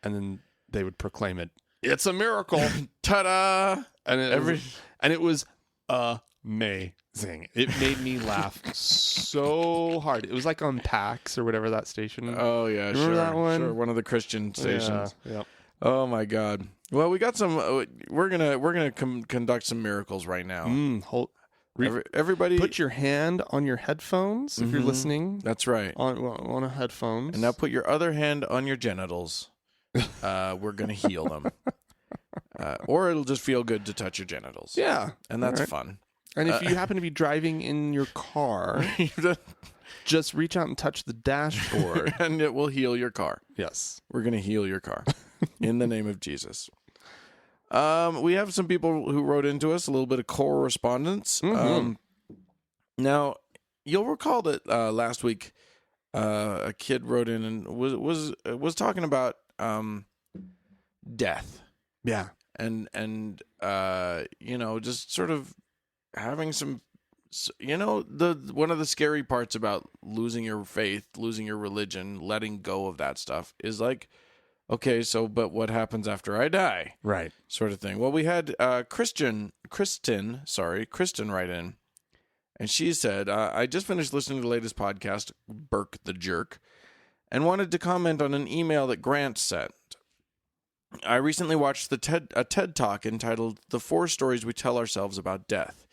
then they would proclaim it. It's a miracle. Ta-da! And it was amazing. It made me laugh so hard. It was like on PAX or whatever that station. Oh yeah, remember that one? Sure, one of the Christian stations. Yeah. Oh my God. Well, we got some. We're gonna conduct some miracles right now. Everybody, put your hand on your headphones if you're listening. That's right. On a headphones. And now put your other hand on your genitals. We're gonna heal them. Or it'll just feel good to touch your genitals. Yeah, and that's fun. And if you happen to be driving in your car, just reach out and touch the dashboard. And it will heal your car. Yes. We're going to heal your car in the name of Jesus. We have some people who wrote into us, a little bit of correspondence. Now, you'll recall that last week a kid wrote in and was talking about death. Yeah. And just sort of having some, one of the scary parts about losing your faith, losing your religion, letting go of that stuff is like, okay, so but what happens after I die? Right. Sort of thing. Well, we had Kristen write in, and she said, I just finished listening to the latest podcast, Burke the Jerk, and wanted to comment on an email that Grant sent. I recently watched a TED Talk entitled The 4 Stories We Tell Ourselves About Death.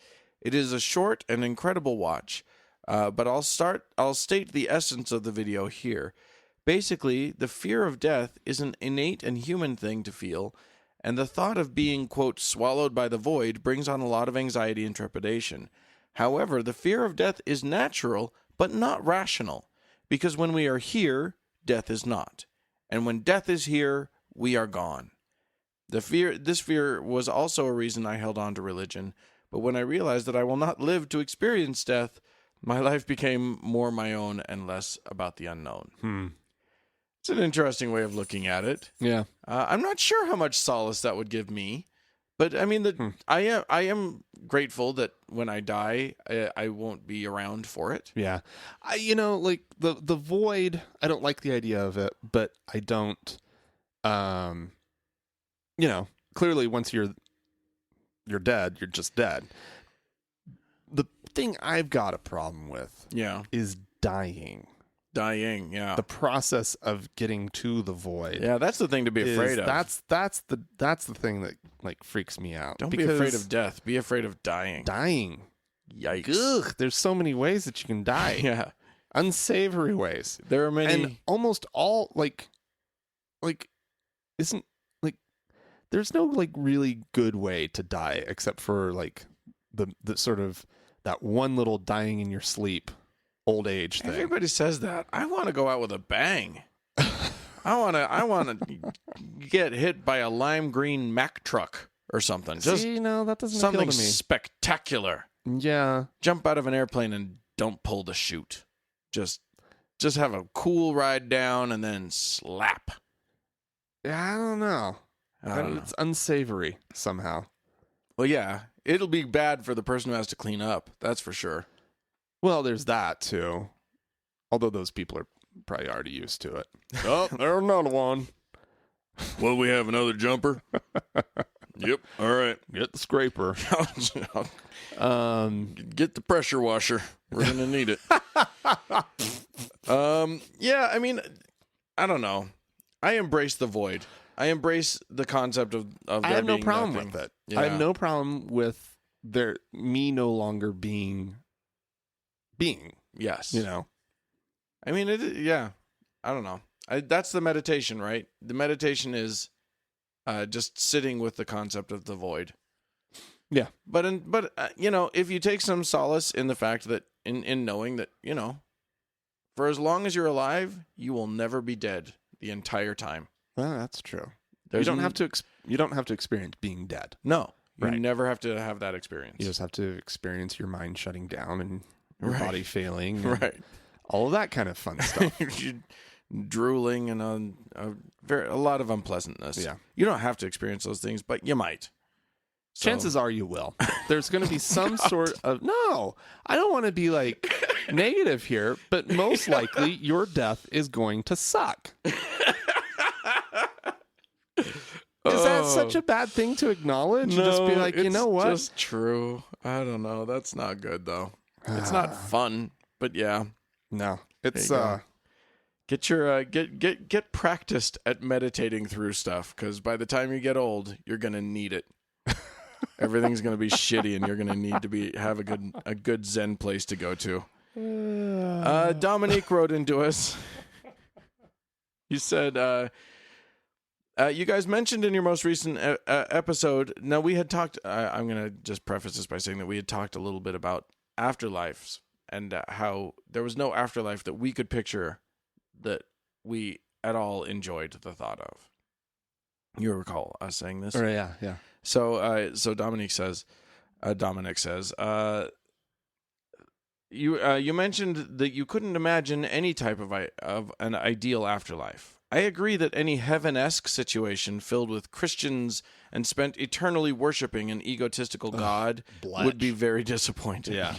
It is a short and incredible watch, but I'll state the essence of the video here. Basically, the fear of death is an innate and human thing to feel, and the thought of being, quote, swallowed by the void brings on a lot of anxiety and trepidation. However, the fear of death is natural, but not rational, because when we are here, death is not. And when death is here, we are gone. This fear was also a reason I held on to religion, but when I realized that I will not live to experience death, my life became more my own and less about the unknown. It's an interesting way of looking at it. Yeah. I'm not sure how much solace that would give me, but I mean, I am grateful that when I die, I won't be around for it. Yeah. Like the void, I don't like the idea of it, but I don't, clearly once you're dead, you're just dead. The thing I've got a problem with Yeah. is dying. Dying, yeah. The process of getting to the void. Yeah, that's the thing to be afraid of. That's the thing that like freaks me out. Don't be afraid of death. Be afraid of dying. Dying. Yikes. Ugh, there's so many ways that you can die. Yeah. Unsavory ways. There are many. And almost all like isn't like there's no like really good way to die except for like the sort of that one little dying in your sleep old age thing. Everybody says that. I want to go out with a bang. I want to get hit by a lime green Mack truck or something. Just See, no, that doesn't something appeal to me. spectacular. Yeah. Jump out of an airplane and don't pull the chute. Just have a cool ride down and then slap. Yeah, I don't know. It's unsavory somehow. Well, yeah, it'll be bad for the person who has to clean up. That's for sure. Well, there's that too. Although those people are probably already used to it. Oh, there's another one. Well, we have another jumper. Yep. All right. Get the scraper. Get the pressure washer. We're gonna need it. Yeah. I mean, I don't know. I embrace the void. I embrace the concept of there I have no being problem nothing. with it. Yeah. I have no problem with me no longer being. Yes. You know. I mean, yeah. I don't know. That's the meditation, right? The meditation is just sitting with the concept of the void. Yeah. But you know, if you take some solace in the fact that in knowing that, you know, for as long as you're alive, you will never be dead the entire time. Well, that's true. There's you don't have to experience being dead. No, you Right. never have to have that experience. You just have to experience your mind shutting down and your Right. body failing. And Right. all of that kind of fun stuff. You drooling and a lot of unpleasantness. Yeah. You don't have to experience those things, but you might. So- Chances are you will. There's going to be some sort of... No, I don't want to be like negative here, but most likely your death is going to suck. Is that such a bad thing to acknowledge? No, just be like, you know what? It's just true. I don't know. That's not good though. It's not fun, but yeah. No, it's There you go. Get your get practiced at meditating through stuff, because by the time you get old, you're gonna need it. Everything's gonna be shitty, and you're gonna need to have a good Zen place to go to. Dominique wrote into us. You said, you guys mentioned in your most recent episode. Now we had talked. I'm gonna just preface this by saying that we had talked a little bit about afterlives and how there was no afterlife that we could picture that we at all enjoyed the thought of. You recall us saying this? Oh, yeah. So Dominic says, you mentioned that you couldn't imagine any type of an ideal afterlife. I agree that any heaven-esque situation filled with Christians and spent eternally worshiping an egotistical God would be very disappointing. Yeah.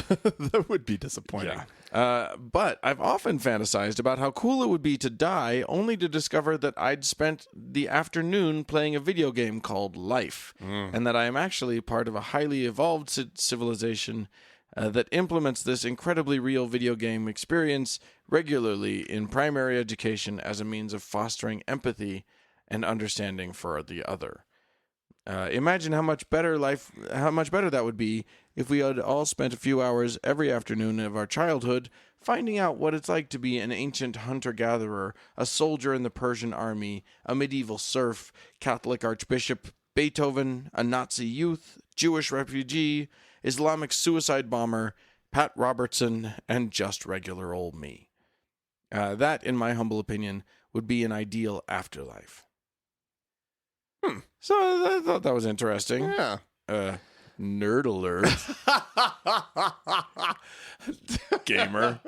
That would be disappointing. Yeah. But I've often fantasized about how cool it would be to die only to discover that I'd spent the afternoon playing a video game called Life, and that I am actually part of a highly evolved civilization that implements this incredibly real video game experience regularly in primary education as a means of fostering empathy and understanding for the other. Imagine how much better that would be if we had all spent a few hours every afternoon of our childhood finding out what it's like to be an ancient hunter-gatherer, a soldier in the Persian army, a medieval serf, Catholic archbishop, Beethoven, a Nazi youth, Jewish refugee, Islamic suicide bomber, Pat Robertson, and just regular old me. That, in my humble opinion, would be an ideal afterlife. So I thought that was interesting. Yeah. Nerd alert. Gamer.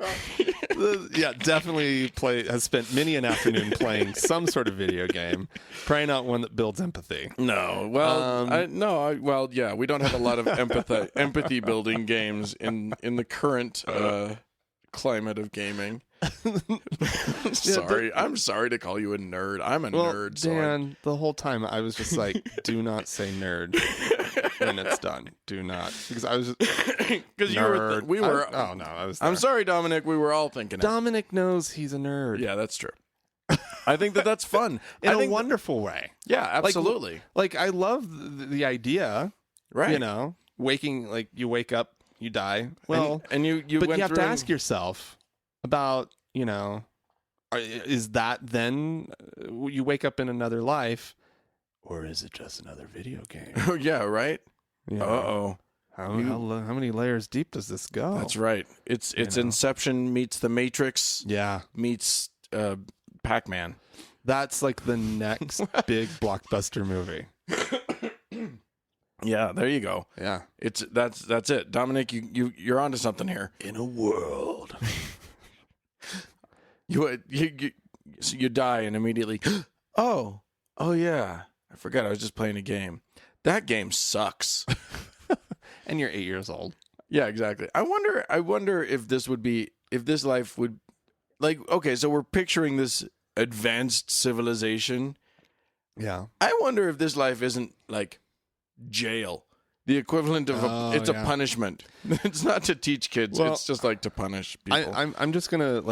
Yeah, definitely has spent many an afternoon playing some sort of video game. Probably not one that builds empathy. No, well, yeah, we don't have a lot of empathy building games in the current climate of gaming. I'm sorry to call you a nerd. I'm a nerd. Dan, the whole time I was just like, do not say nerd. when it's done. Do not, because I was Because I was. I'm there. sorry, Dominic. We were all thinking it. Dominic knows he's a nerd. Yeah, that's true. I think that's fun in I a think wonderful way. Yeah, absolutely. Like I love the idea, Right. You know, you wake up, you die. Well, and you but went you have through to ask yourself about, is that then you wake up in another life, or is it just another video game? Yeah, right. You know, Uh-oh. how many layers deep does this go? That's right. It's Inception meets The Matrix. Yeah, Meets Pac-Man. that's like the next big blockbuster movie. Yeah, there you go. Yeah, that's it. Dominic, you're onto something here. in a world. You die and immediately, oh yeah, I forgot I was just playing a game. That game sucks. And you're 8 years old. Yeah, exactly. I wonder if this life would, like, okay, so we're picturing this advanced civilization. Yeah. I wonder if this life isn't like jail. The equivalent of a punishment. It's not to teach kids. Well, it's just like to punish people. I'm just gonna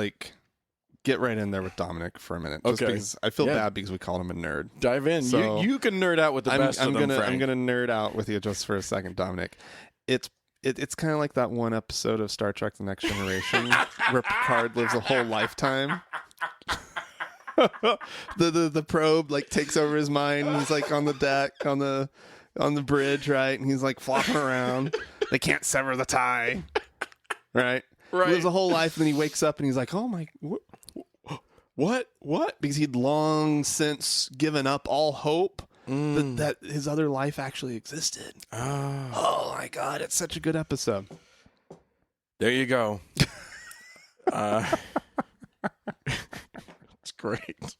get right in there with Dominic for a minute. Just Okay. because I feel Yeah. bad because we called him a nerd. Dive in. So, you can nerd out with the best of them, Frank. I'm gonna nerd out with you just for a second, Dominic. It's kind of like that one episode of Star Trek: The Next Generation where Picard lives a whole lifetime. the probe takes over his mind. And he's on the deck on the bridge, right? And he's flopping around. They can't sever the tie, right? Right. He lives a whole life, and then he wakes up and he's like, "Oh my, what?" Because he'd long since given up all hope that his other life actually existed. Oh my God, it's such a good episode. There you go. It's great.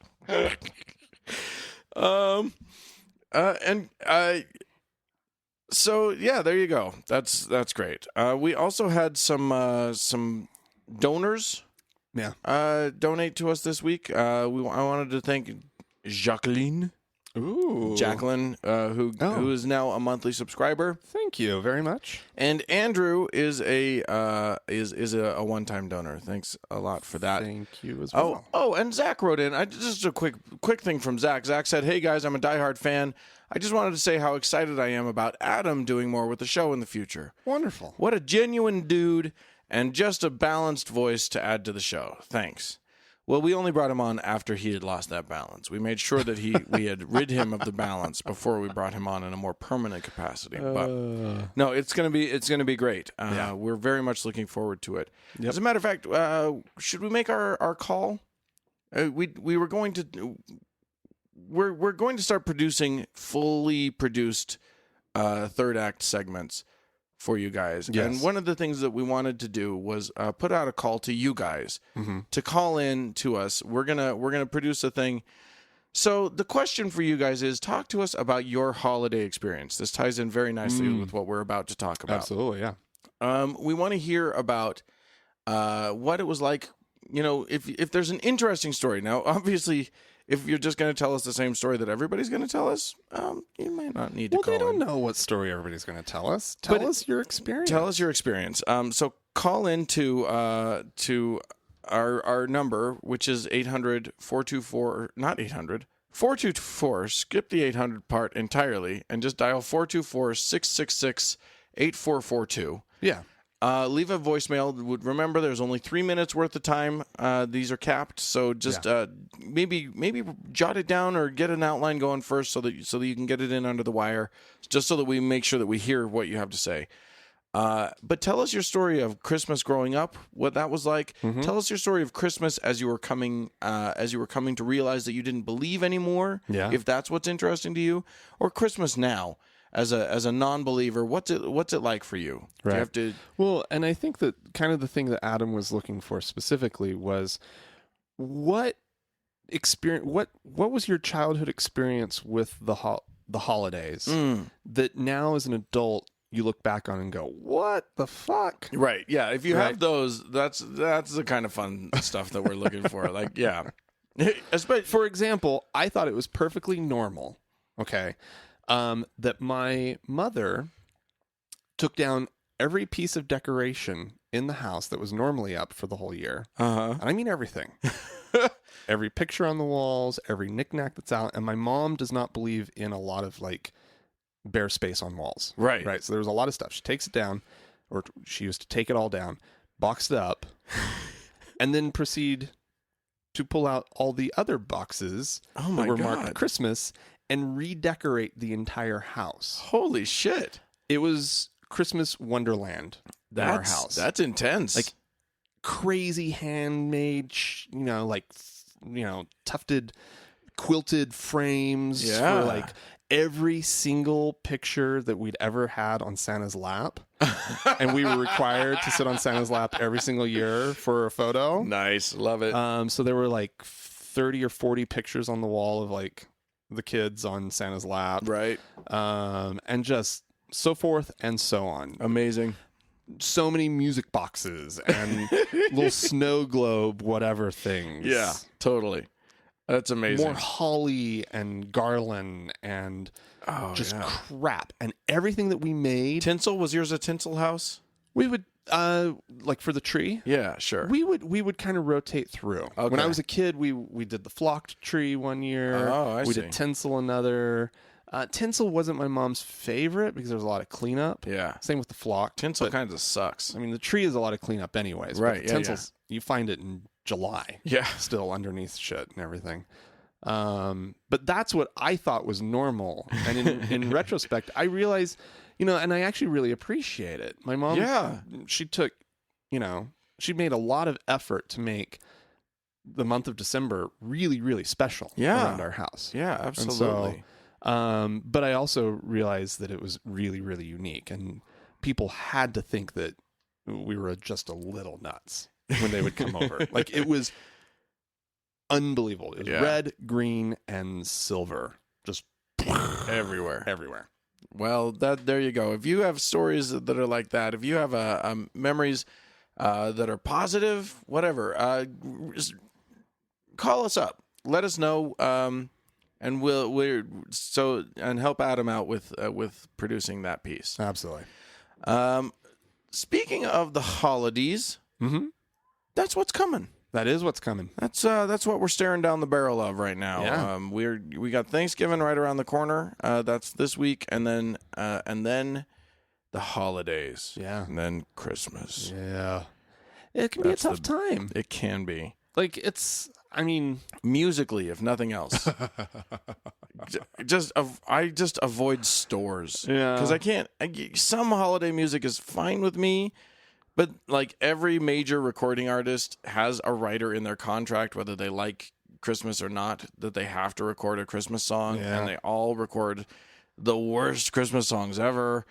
So yeah, there you go. That's great. We also had some donors donate to us this week. I wanted to thank Jacqueline. Ooh, Jacqueline, who is now a monthly subscriber. Thank you very much. And Andrew is a one-time donor. Thanks a lot for that. Thank you as well. Oh, and Zach wrote in. Just a quick thing from Zach. Zach said, "Hey guys, I'm a diehard fan. I just wanted to say how excited I am about Adam doing more with the show in the future. Wonderful. What a genuine dude and just a balanced voice to add to the show. Thanks." Well, we only brought him on after he had lost that balance. We made sure that we had rid him of the balance before we brought him on in a more permanent capacity. But no, it's gonna be great. We're very much looking forward to it. Yep. As a matter of fact, should we make our call? We were going to we're going to start producing fully produced third act segments for you guys. Yes. And one of the things that we wanted to do was put out a call to you guys to call in to us. We're gonna produce a thing. So the question for you guys is, talk to us about your holiday experience. This ties in very nicely with what we're about to talk about. Absolutely, yeah. We want to hear about what it was like. If there's an interesting story. Now, obviously, if you're just going to tell us the same story that everybody's going to tell us, you might not need to call Well, they don't in. know what story everybody's going to tell us. Tell us your experience. Tell us your experience. So call in to our number, which is 800-424, not 800, 424, skip the 800 part entirely, and just dial 424-666-8442. Yeah. Leave a voicemail. Remember, there's only 3 minutes worth of time. These are capped, so just maybe jot it down or get an outline going first, so that you can get it in under the wire, just so that we make sure that we hear what you have to say. But tell us your story of Christmas growing up, what that was like. Tell us your story of Christmas as you were coming to realize that you didn't believe anymore. Yeah. If that's what's interesting to you, or Christmas now. As a non-believer, what's it like for you? Right. Do you have to... Well, and I think that kind of the thing that Adam was looking for specifically was what experience, what was your childhood experience with the holidays that now as an adult you look back on and go, what the fuck? Right. Yeah. If you have those, that's the kind of fun stuff that we're looking for. Like, yeah. For example, I thought it was perfectly normal. Okay. that my mother took down every piece of decoration in the house that was normally up for the whole year. And I mean everything. Every picture on the walls, every knickknack that's out. And my mom does not believe in a lot of like bare space on walls. Right. Right. So there's a lot of stuff. She takes it down, or she used to take it all down, box it up, and then proceed to pull out all the other boxes Oh my that were God. marked Christmas and redecorate the entire house. Holy shit. It was Christmas Wonderland in our house. That's intense. Like crazy handmade, tufted, quilted frames Yeah. for like every single picture that we'd ever had on Santa's lap. And we were required to sit on Santa's lap every single year for a photo. nice. Love it. So there were like 30 or 40 pictures on the wall of like the kids on Santa's lap. Right. And just so forth and so on. Amazing. So many music boxes and little snow globe, whatever things. Yeah, totally. That's amazing. More holly and garland and just crap. And everything that we made. Tinsel? Was yours a tinsel house? We would, like for the tree. Yeah, sure. We would kind of rotate through. Okay. When I was a kid, we did the flocked tree one year. Oh, I we see. did tinsel another. Tinsel wasn't my mom's favorite because there was a lot of cleanup. Yeah. Same with the flock. Tinsel but, kind of sucks. I mean, the tree is a lot of cleanup anyways. Right, But yeah, tinsels, you find it in July. Yeah. Still underneath shit and everything. But that's what I thought was normal. And in retrospect, I realized, and I actually really appreciate it. My mom, she took, she made a lot of effort to make the month of December really, really special around our house. Yeah, absolutely. And so, but I also realized that it was really, really unique, and people had to think that we were just a little nuts when they would come over. Like, it was unbelievable. It was red, green, and silver, just everywhere. Well, there you go. If you have stories that are like that, if you have memories that are positive, whatever, just call us up. Let us know, and we'll help Adam out with producing that piece. Absolutely. Speaking of the holidays, that's what's coming. That is what's coming. That's what we're staring down the barrel of right now. Yeah. We got Thanksgiving right around the corner. That's this week, and then the holidays. Yeah. And then Christmas. Yeah. It can be a tough time. It can be. Like, Musically, if nothing else. I just avoid stores. Yeah. Because I can't. Some holiday music is fine with me, but like every major recording artist has a writer in their contract, whether they like Christmas or not, that they have to record a Christmas song, and they all record the worst Christmas songs ever.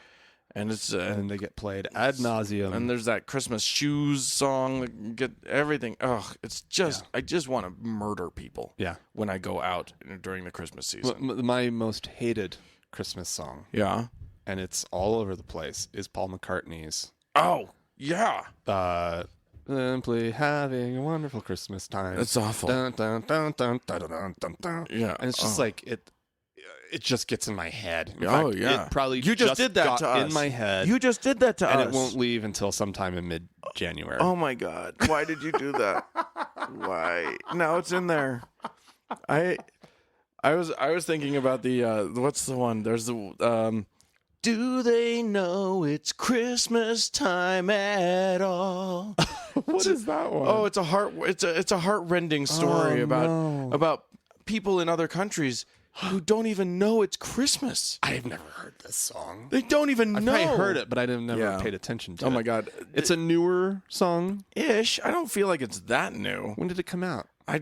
And it's and they get played ad nauseum. And there's that Christmas shoes song that get everything. Ugh, it's just I just want to murder people. Yeah. When I go out during the Christmas season. My most hated Christmas song, Yeah. and it's all over the place, is Paul McCartney's Oh yeah. Simply having a wonderful Christmas time. It's awful. Dun, dun, dun, dun, dun, dun, dun, dun. Yeah. And it's just like it just gets in my head. In Oh, fact, yeah. It probably You just did that got to us. in my head. You just did that to and us. it won't leave until sometime in mid-January. Oh my God! Why did you do that? Why? Now it's in there. I was thinking about the what's the one? There's the do they know it's Christmas time at all? What is that one? Oh, it's a heartrending story about people in other countries who don't even know it's Christmas. I've never heard this song. They don't even I've know. probably heard it, but I never Yeah. paid attention to it. Oh my God! It's a newer song. Ish. I don't feel like it's that new. When did it come out? I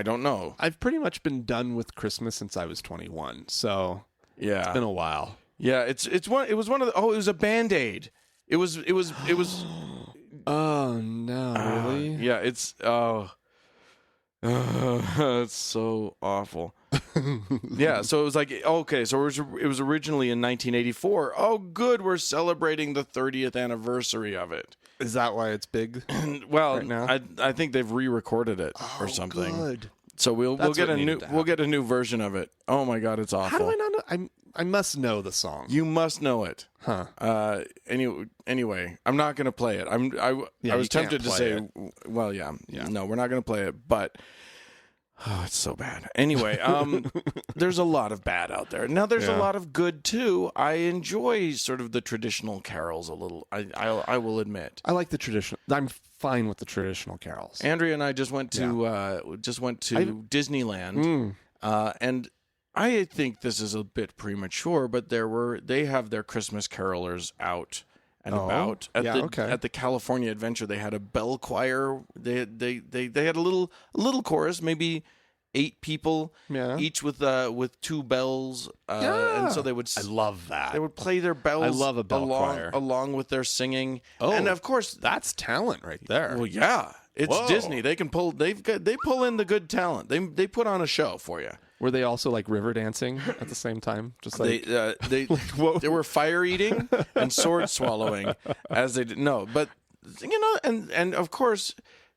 don't know. I've pretty much been done with Christmas since I was 21, so Yeah. it's been a while. Yeah, it was one of the it was a Band-Aid. It was Oh no, really? yeah, it's it's so awful. Yeah, so it was like okay, so it was originally in 1984. Oh good, we're celebrating the 30th anniversary of it. Is that why it's big? Well, Right now? I think they've re-recorded it or something. Good. So we'll That's get what a needed new to a new version of it. Oh my God, it's awful. How do I not know? I must know the song. You must know it. Huh. Anyway, I'm not going to play it. I Yeah, was you can't tempted to play say, it. well, yeah, no, we're not going to play it, but oh, it's so bad. Anyway, there's a lot of bad out there. Now, there's a lot of good too. I enjoy sort of the traditional carols a little. I will admit. I like the traditional. I'm fine with the traditional carols. Andrea and I just went to Disneyland, and I think this is a bit premature, but they have their Christmas carolers out and about at the California Adventure. They had a bell choir. They had a little chorus, maybe 8 people, each with 2 bells, and so they would. I love that. They would play their bells. I love a bell choir along with their singing. Oh, and of course that's talent right there. Well, yeah, it's Whoa. Disney. They can pull. They pull in the good talent. They put on a show for you. Were they also like river dancing at the same time? Just like They were fire eating and sword swallowing as they did. No, but and of course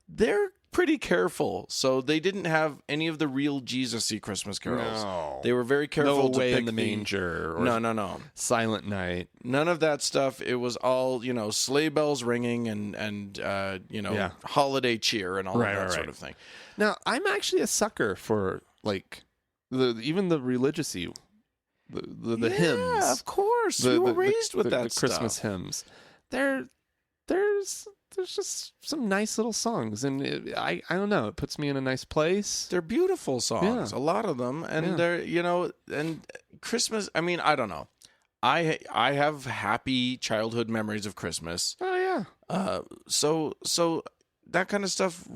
they're pretty careful, so they didn't have any of the real Jesus-y Christmas carols. No. They were very careful. No Way to in pick the Manger. Or No. Silent Night. None of that stuff. It was all sleigh bells ringing and holiday cheer and all of that sort of thing. Now I'm actually a sucker for like. Even the religious-y, the hymns. Yeah, of course. You were raised with that the Christmas stuff. hymns. There's just some nice little songs, and I don't know. It puts me in a nice place. They're beautiful songs, Yeah. a lot of them, and they're and Christmas. I mean, I don't know. I have happy childhood memories of Christmas. Oh yeah. So that kind of stuff.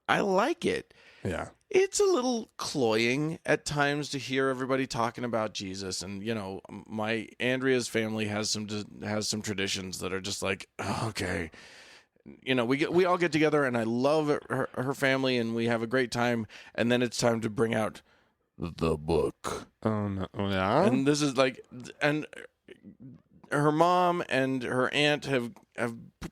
I like it. Yeah. It's a little cloying at times to hear everybody talking about Jesus, and my Andrea's family has some traditions that are just like, okay, we all get together, and I love her family, and we have a great time, and then it's time to bring out the book. Oh no. Oh, yeah. And this is like, and her mom and her aunt have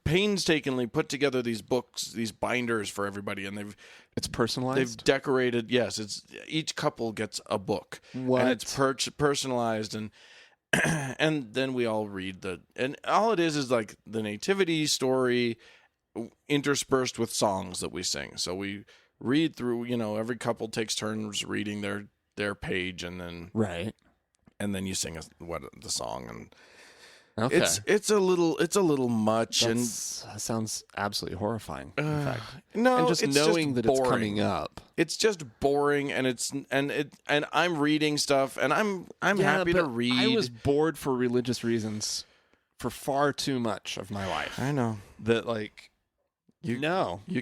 painstakingly put together these books, these binders for everybody, and it's personalized. They've decorated. Yes, it's each couple gets a book, What? and it's personalized, and and then we all read and all it is like the nativity story interspersed with songs that we sing. So we read through. Every couple takes turns reading their page, and then and then you sing the song and. Okay. It's a little much. That sounds absolutely horrifying. In fact, no, and just it's knowing just that it's boring. coming up, it's just boring, and and I'm reading stuff, and I'm happy to read. I was bored for religious reasons for far too much of my life. I know that, like, you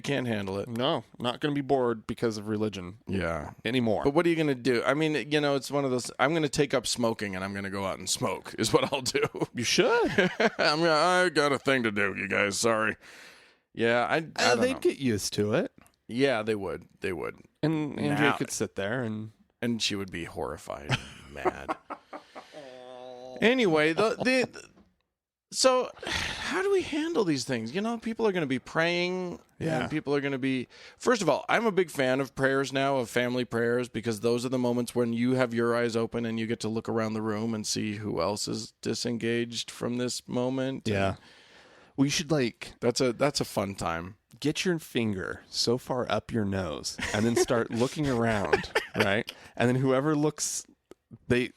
can't handle it. No, I'm not going to be bored because of religion. Yeah, anymore. But what are you going to do? I mean, it's one of those. I'm going to take up smoking, and I'm going to go out and smoke. Is what I'll do. You should. I got a thing to do, you guys. Sorry. Yeah, I don't they'd know. get used to it. Yeah, they would. They would. And Andrea could sit there and she would be horrified, mad. Anyway, so how do we handle these things? People are going to be praying. Yeah. And people are going to be. First of all, I'm a big fan of prayers now, of family prayers, because those are the moments when you have your eyes open and you get to look around the room and see who else is disengaged from this moment. Yeah. And we should that's a fun time. Get your finger so far up your nose and then start looking around, right? And then whoever looks, they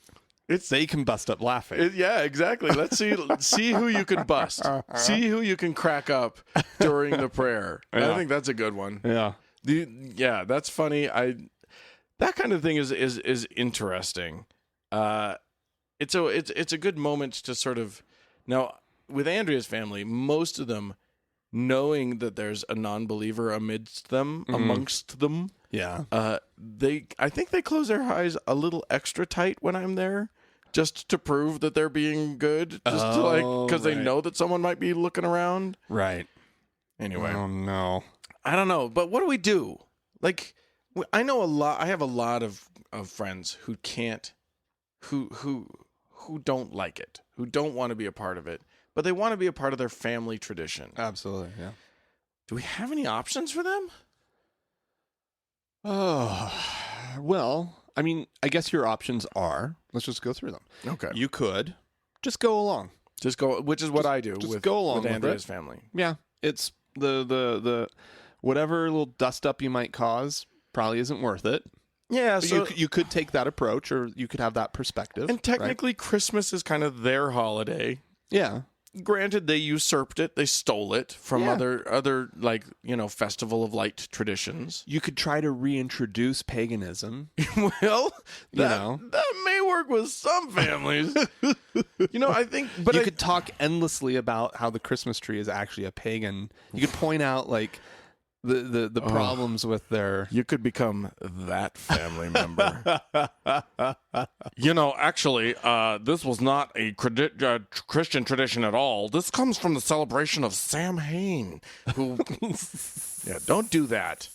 can bust up laughing. Yeah, exactly. Let's see who you can bust. See who you can crack up during the prayer. Yeah. I think that's a good one. Yeah. Yeah, that's funny. That kind of thing is interesting. It's a good moment to sort of now with Andrea's family, most of them knowing that there's a non-believer amongst them. Yeah. I think they close their eyes a little extra tight when I'm there, just to prove that they're being good, because they know that someone might be looking around. Right. Anyway. Oh no. I don't know, but what do we do? Like, I know a lot. I have a lot of friends who can't, who don't like it, who don't want to be a part of it, but they want to be a part of their family tradition. Absolutely. Yeah. Do we have any options for them? Oh, well, I mean, I guess your options are, let's just go through them. Okay. You could just go along. Just go, which is what I do just with, go along with with Andrea's it. family. Yeah, it's the whatever little dust up you might cause probably isn't worth it. Yeah, But so you could take that approach, or you could have that perspective. and technically Christmas is kind of their holiday. Yeah. Granted, they usurped it, they stole it from Yeah. other like, Festival of Light traditions. You could try to reintroduce paganism. Well, know. that may work with some families. I think, but You could talk endlessly about how the Christmas tree is actually a pagan. You could point out like the problems with their. you could become that family member. Actually, this was not a Christian tradition at all. This comes from the celebration of Sam Hain, who. Yeah, don't do that.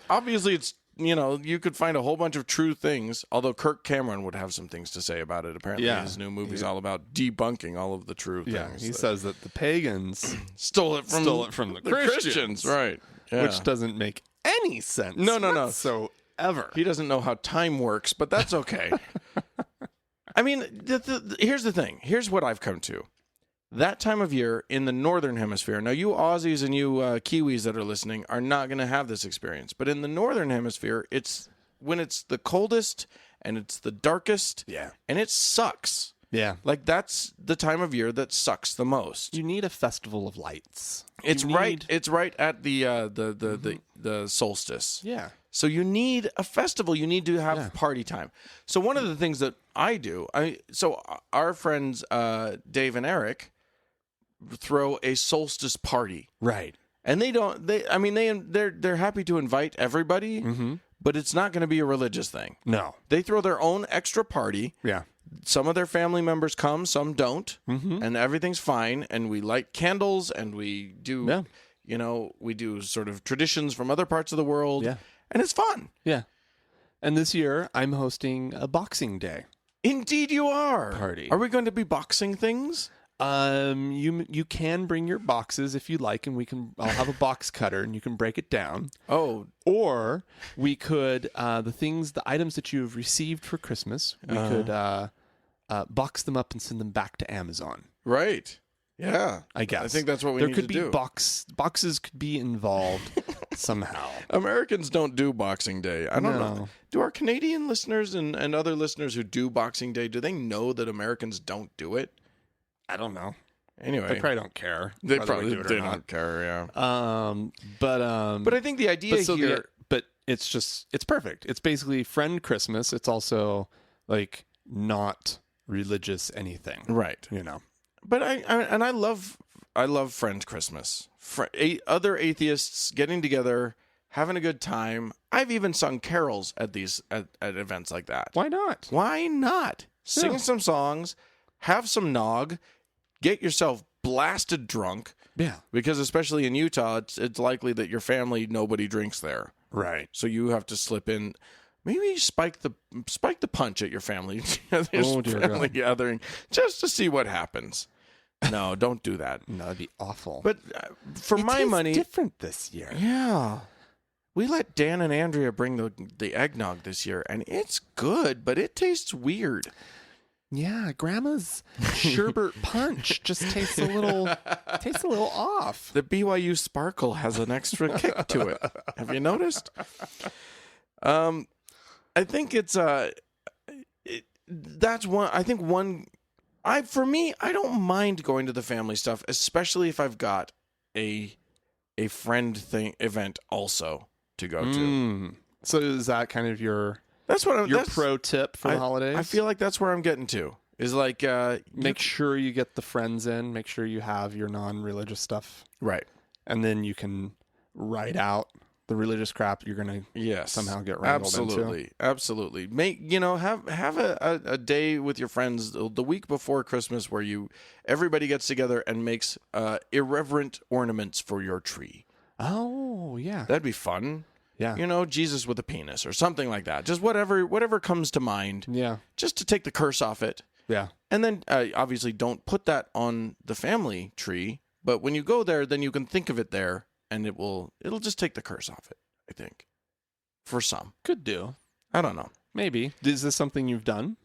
Obviously, it's you could find a whole bunch of true things. Although Kirk Cameron would have some things to say about it. Apparently, Yeah. his new movie's all about debunking all of the true Yeah, things. he that says that the pagans stole it from the Christians, right? Yeah. which doesn't make any sense. No. whatsoever. He doesn't know how time works, but that's okay. I mean, here's the thing. Here's what I've come to. That time of year in the Northern Hemisphere, now you Aussies and you Kiwis that are listening are not going to have this experience, but in the Northern Hemisphere, it's when it's the coldest and it's the darkest, Yeah. and it sucks. Yeah. Like, that's the time of year that sucks the most. You need a festival of lights. It's You right. need- It's right at the solstice. Yeah. So you need a festival. You need to have party time. So one of the things that I do, our friends Dave and Eric throw a solstice party, Right. and they're happy to invite everybody, but it's not going to be a religious thing. No. They throw their own extra party. Yeah. Some of their family members come, some don't, and everything's fine. And we light candles, and we do, we do sort of traditions from other parts of the world, Yeah. and it's fun. Yeah. And this year I'm hosting a Boxing Day. Indeed, you are. Party. Are we going to be boxing things? You can bring your boxes if you like, and I'll have a box cutter and you can break it down. Oh, Or we could the items that you've received for Christmas, we could box them up and send them back to Amazon. right. Yeah, I guess. I think that's what we there need could to be do. boxes could be involved somehow. Americans don't do Boxing Day. I don't know. No. Do our Canadian listeners and other listeners who do Boxing Day, do they know that Americans don't do it? I don't know. Anyway, They probably don't care. they whether probably we do it or they not. don't care. Yeah. But But I think the idea here. but it's perfect. It's basically friend Christmas. It's also like not religious anything, Right. you know. But I love Friend Christmas. Other atheists getting together, having a good time. I've even sung carols at events like that. Why not? Why not? Sing Yeah. some songs, have some nog, get yourself blasted drunk. Yeah. Because especially in Utah, it's likely that your family, nobody drinks there. Right. So you have to slip in. Maybe spike the punch at your family, Oh, dear family God. gathering, just to see what happens. No, don't do that. No, that'd be awful. But for It my tastes money, different this year. yeah, we let Dan and Andrea bring the eggnog this year, and it's good, but it tastes weird. Yeah, Grandma's sherbet punch just tastes a little off. The BYU Sparkle has an extra kick to it. Have you noticed? I think that's one. I think one. For me, I don't mind going to the family stuff, especially if I've got a friend event also to go to. So is that kind of your That's pro tip for the holidays? I feel like that's where I'm getting to. Is like make sure you get the friends in. Make sure you have your non-religious stuff, right, and then you can write out the religious crap you're gonna somehow get wrangled into. Absolutely. Have a day with your friends the week before Christmas where everybody gets together and makes irreverent ornaments for your tree. Oh yeah, That'd be fun. yeah. Jesus with a penis or something like that. Just whatever comes to mind. Yeah, Just to take the curse off it. yeah. And then obviously don't put that on the family tree, but when you go there, then you can think of it there, and it'll just take the curse off it, I think. for some. Could do. I don't know. Maybe. Is this something you've done?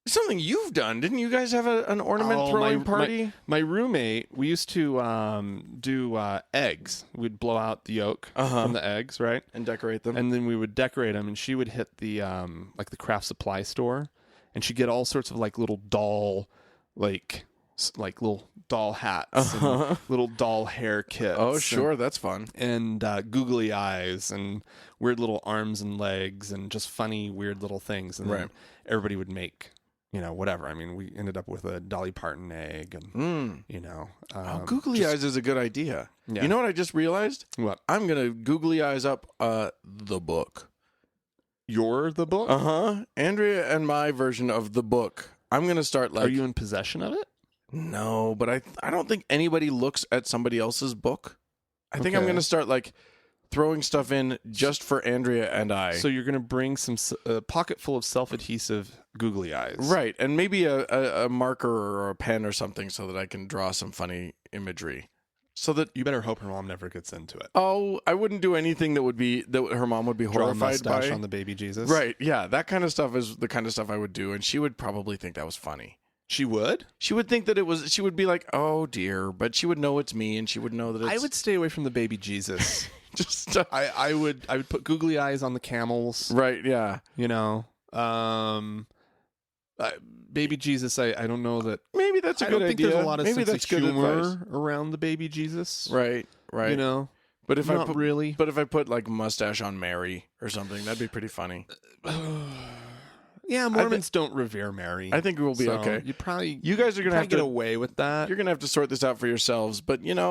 Something you've done. Didn't you guys have an ornament throwing party? My roommate, we used to do eggs. We'd blow out the yolk from the eggs, right? And decorate them. And then we would decorate them, and she would hit the like the craft supply store, and she'd get all sorts of like little doll, like little doll hats, and little doll hair kits. Oh, sure, that's fun. And googly eyes and weird little arms and legs and just funny, weird little things. And then everybody would make, whatever. I mean, we ended up with a Dolly Parton egg and, googly eyes is a good idea. Yeah. You know what I just realized? What? I'm going to googly eyes up the book. You're the book? Andrea and my version of the book. I'm going to start like... Are you in possession of it? No, but I don't think anybody looks at somebody else's book. I think I'm going to start like throwing stuff in just for Andrea and I. So you're going to bring a pocket full of self-adhesive googly eyes. Right, and maybe a marker or a pen or something so that I can draw some funny imagery. So that you better hope her mom never gets into it. Oh, I wouldn't do anything that her mom would be Draw horrified a mustache by. on the baby Jesus. Right, yeah, that kind of stuff is the kind of stuff I would do, and she would probably think that was funny. She would? She would think that it was, she would be like, oh dear, but she would know it's me, and she would know that it's... I would stay away from the baby Jesus. Just I would put googly eyes on the camels. Right, yeah. Baby Jesus, I don't know that... Maybe that's a good idea. I don't think there's a lot of maybe sense that's of good humor advice. around the baby Jesus. Right. But if Not really. But if I put like mustache on Mary or something, that'd be pretty funny. Yeah, Mormons don't revere Mary. I think we'll be so okay. You guys are gonna have to get away with that. You're gonna have to sort this out for yourselves. But these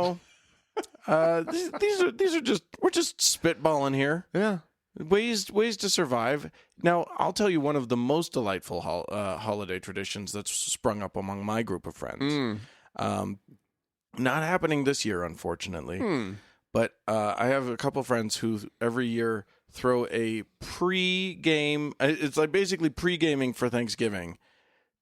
are just, we're just spitballing here. Yeah. Ways to survive. Now, I'll tell you one of the most delightful holiday traditions that's sprung up among my group of friends. Not happening this year, unfortunately. But I have a couple friends who every year throw a pre-game. It's like basically pre-gaming for Thanksgiving.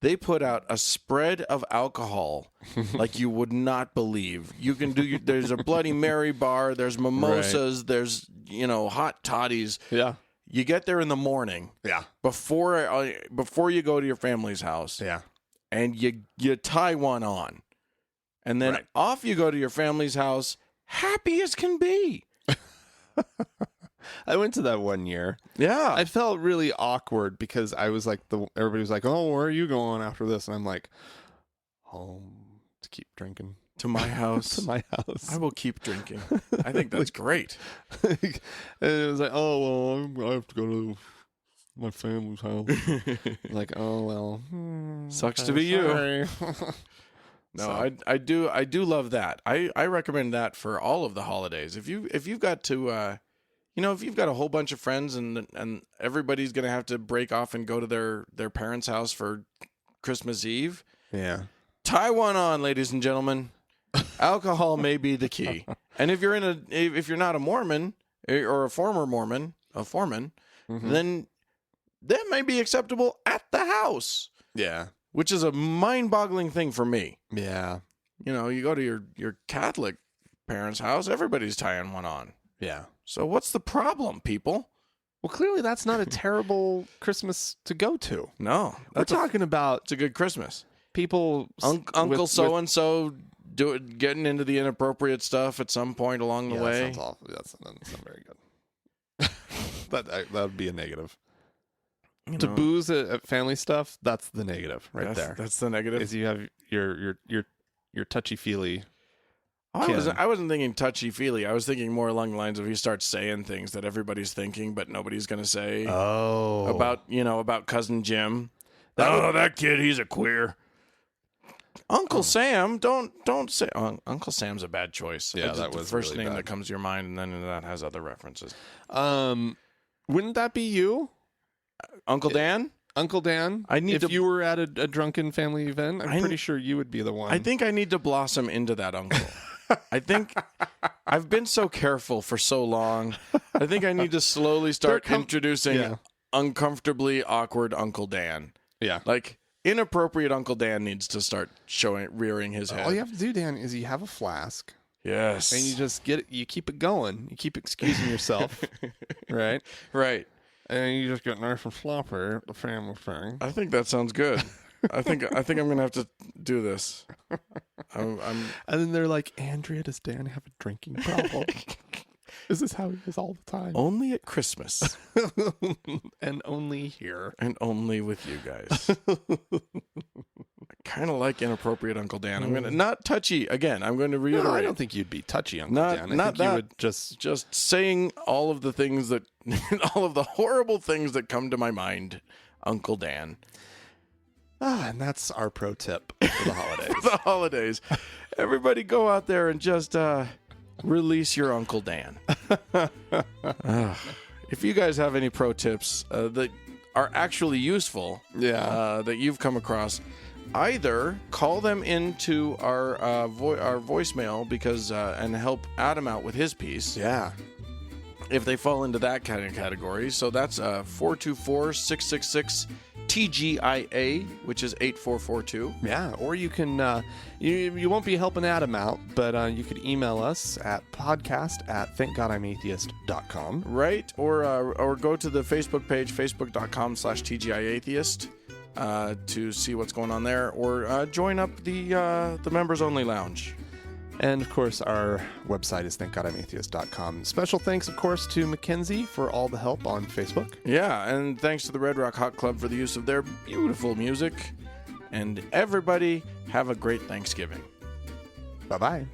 They put out a spread of alcohol like you would not believe. You can do. There's a Bloody Mary bar. There's mimosas. Right. There's hot toddies. Yeah. You get there in the morning. Yeah. Before you go to your family's house. Yeah. And you tie one on, and then off you go to your family's house, happy as can be. I went to that one year. Yeah. I felt really awkward because I was like, everybody was like, oh, where are you going after this? And I'm like, home to keep drinking. To my house. To my house. I will keep drinking. I think that's great. And it was like, oh, well, I have to go to my family's house. Like, oh, well. Sucks to be you. No, So. I do love that. I recommend that for all of the holidays. If you've got to if you've got a whole bunch of friends and everybody's going to have to break off and go to their parents' house for Christmas Eve. Yeah. Tie one on, ladies and gentlemen. Alcohol may be the key. And if you're not a Mormon or a former Mormon, then that may be acceptable at the house. Yeah. Which is a mind-boggling thing for me. Yeah. You go to your Catholic parents' house, everybody's tying one on. Yeah. So what's the problem, people? Well, clearly that's not a terrible Christmas to go to. No. We're talking about It's a good Christmas. people... Uncle so-and-so getting into the inappropriate stuff at some point along the way. That sounds awful. That's not very good. that would be a negative. To booze at family stuff, that's the negative there. That's the negative. Is you have your touchy-feely... I wasn't thinking touchy-feely. I was thinking more along the lines of he starts saying things that everybody's thinking, but nobody's going to say. Oh. About Cousin Jim. That kid, he's a queer. Uncle Sam, don't say... Uncle Sam's a bad choice. Yeah, that was the first really name bad. that comes to your mind, and then that has other references. Wouldn't that be you? Uncle Dan? Uncle Dan? If you were at a drunken family event, I'm pretty sure you would be the one. I think I need to blossom into that uncle. I think I've been so careful for so long. I think I need to slowly start introducing uncomfortably awkward Uncle Dan. Yeah. Like, inappropriate Uncle Dan needs to start rearing his head. All you have to do, Dan, is you have a flask Yes. And you just you keep it going. You keep excusing yourself, right? Right. And you just get nice and sloppy at the family thing. I think that sounds good. I think I'm going to have to do this. I'm And then they're like, Andrea, does Dan have a drinking problem? Is this how he is all the time? only at Christmas And only here. and only with you guys. I kind of like inappropriate Uncle Dan. I'm going to not touchy again. I'm going to reiterate. No, I don't think you'd be touchy, Uncle Not- Dan. I not think that. you would just saying all of the things that all of the horrible things that come to my mind, Uncle Dan. and that's our pro tip for the holidays. For the holidays. Everybody go out there and just release your Uncle Dan. If you guys have any pro tips that are actually useful, that you've come across, either call them into our voicemail because and help Adam out with his piece. Yeah. If they fall into that kind of category. So that's 424-666-TGIA, which is 8442. Yeah, or you can, you won't be helping Adam out, but you could email us at podcast@thankgodimatheist.com. Right? Or go to the Facebook page, facebook.com/TGIAtheist, to see what's going on there, or join up the members only lounge. And, of course, our website is thankgodimatheist.com. Special thanks, of course, to Mackenzie for all the help on Facebook. Yeah, and thanks to the Red Rock Hot Club for the use of their beautiful music. And everybody, have a great Thanksgiving. Bye-bye.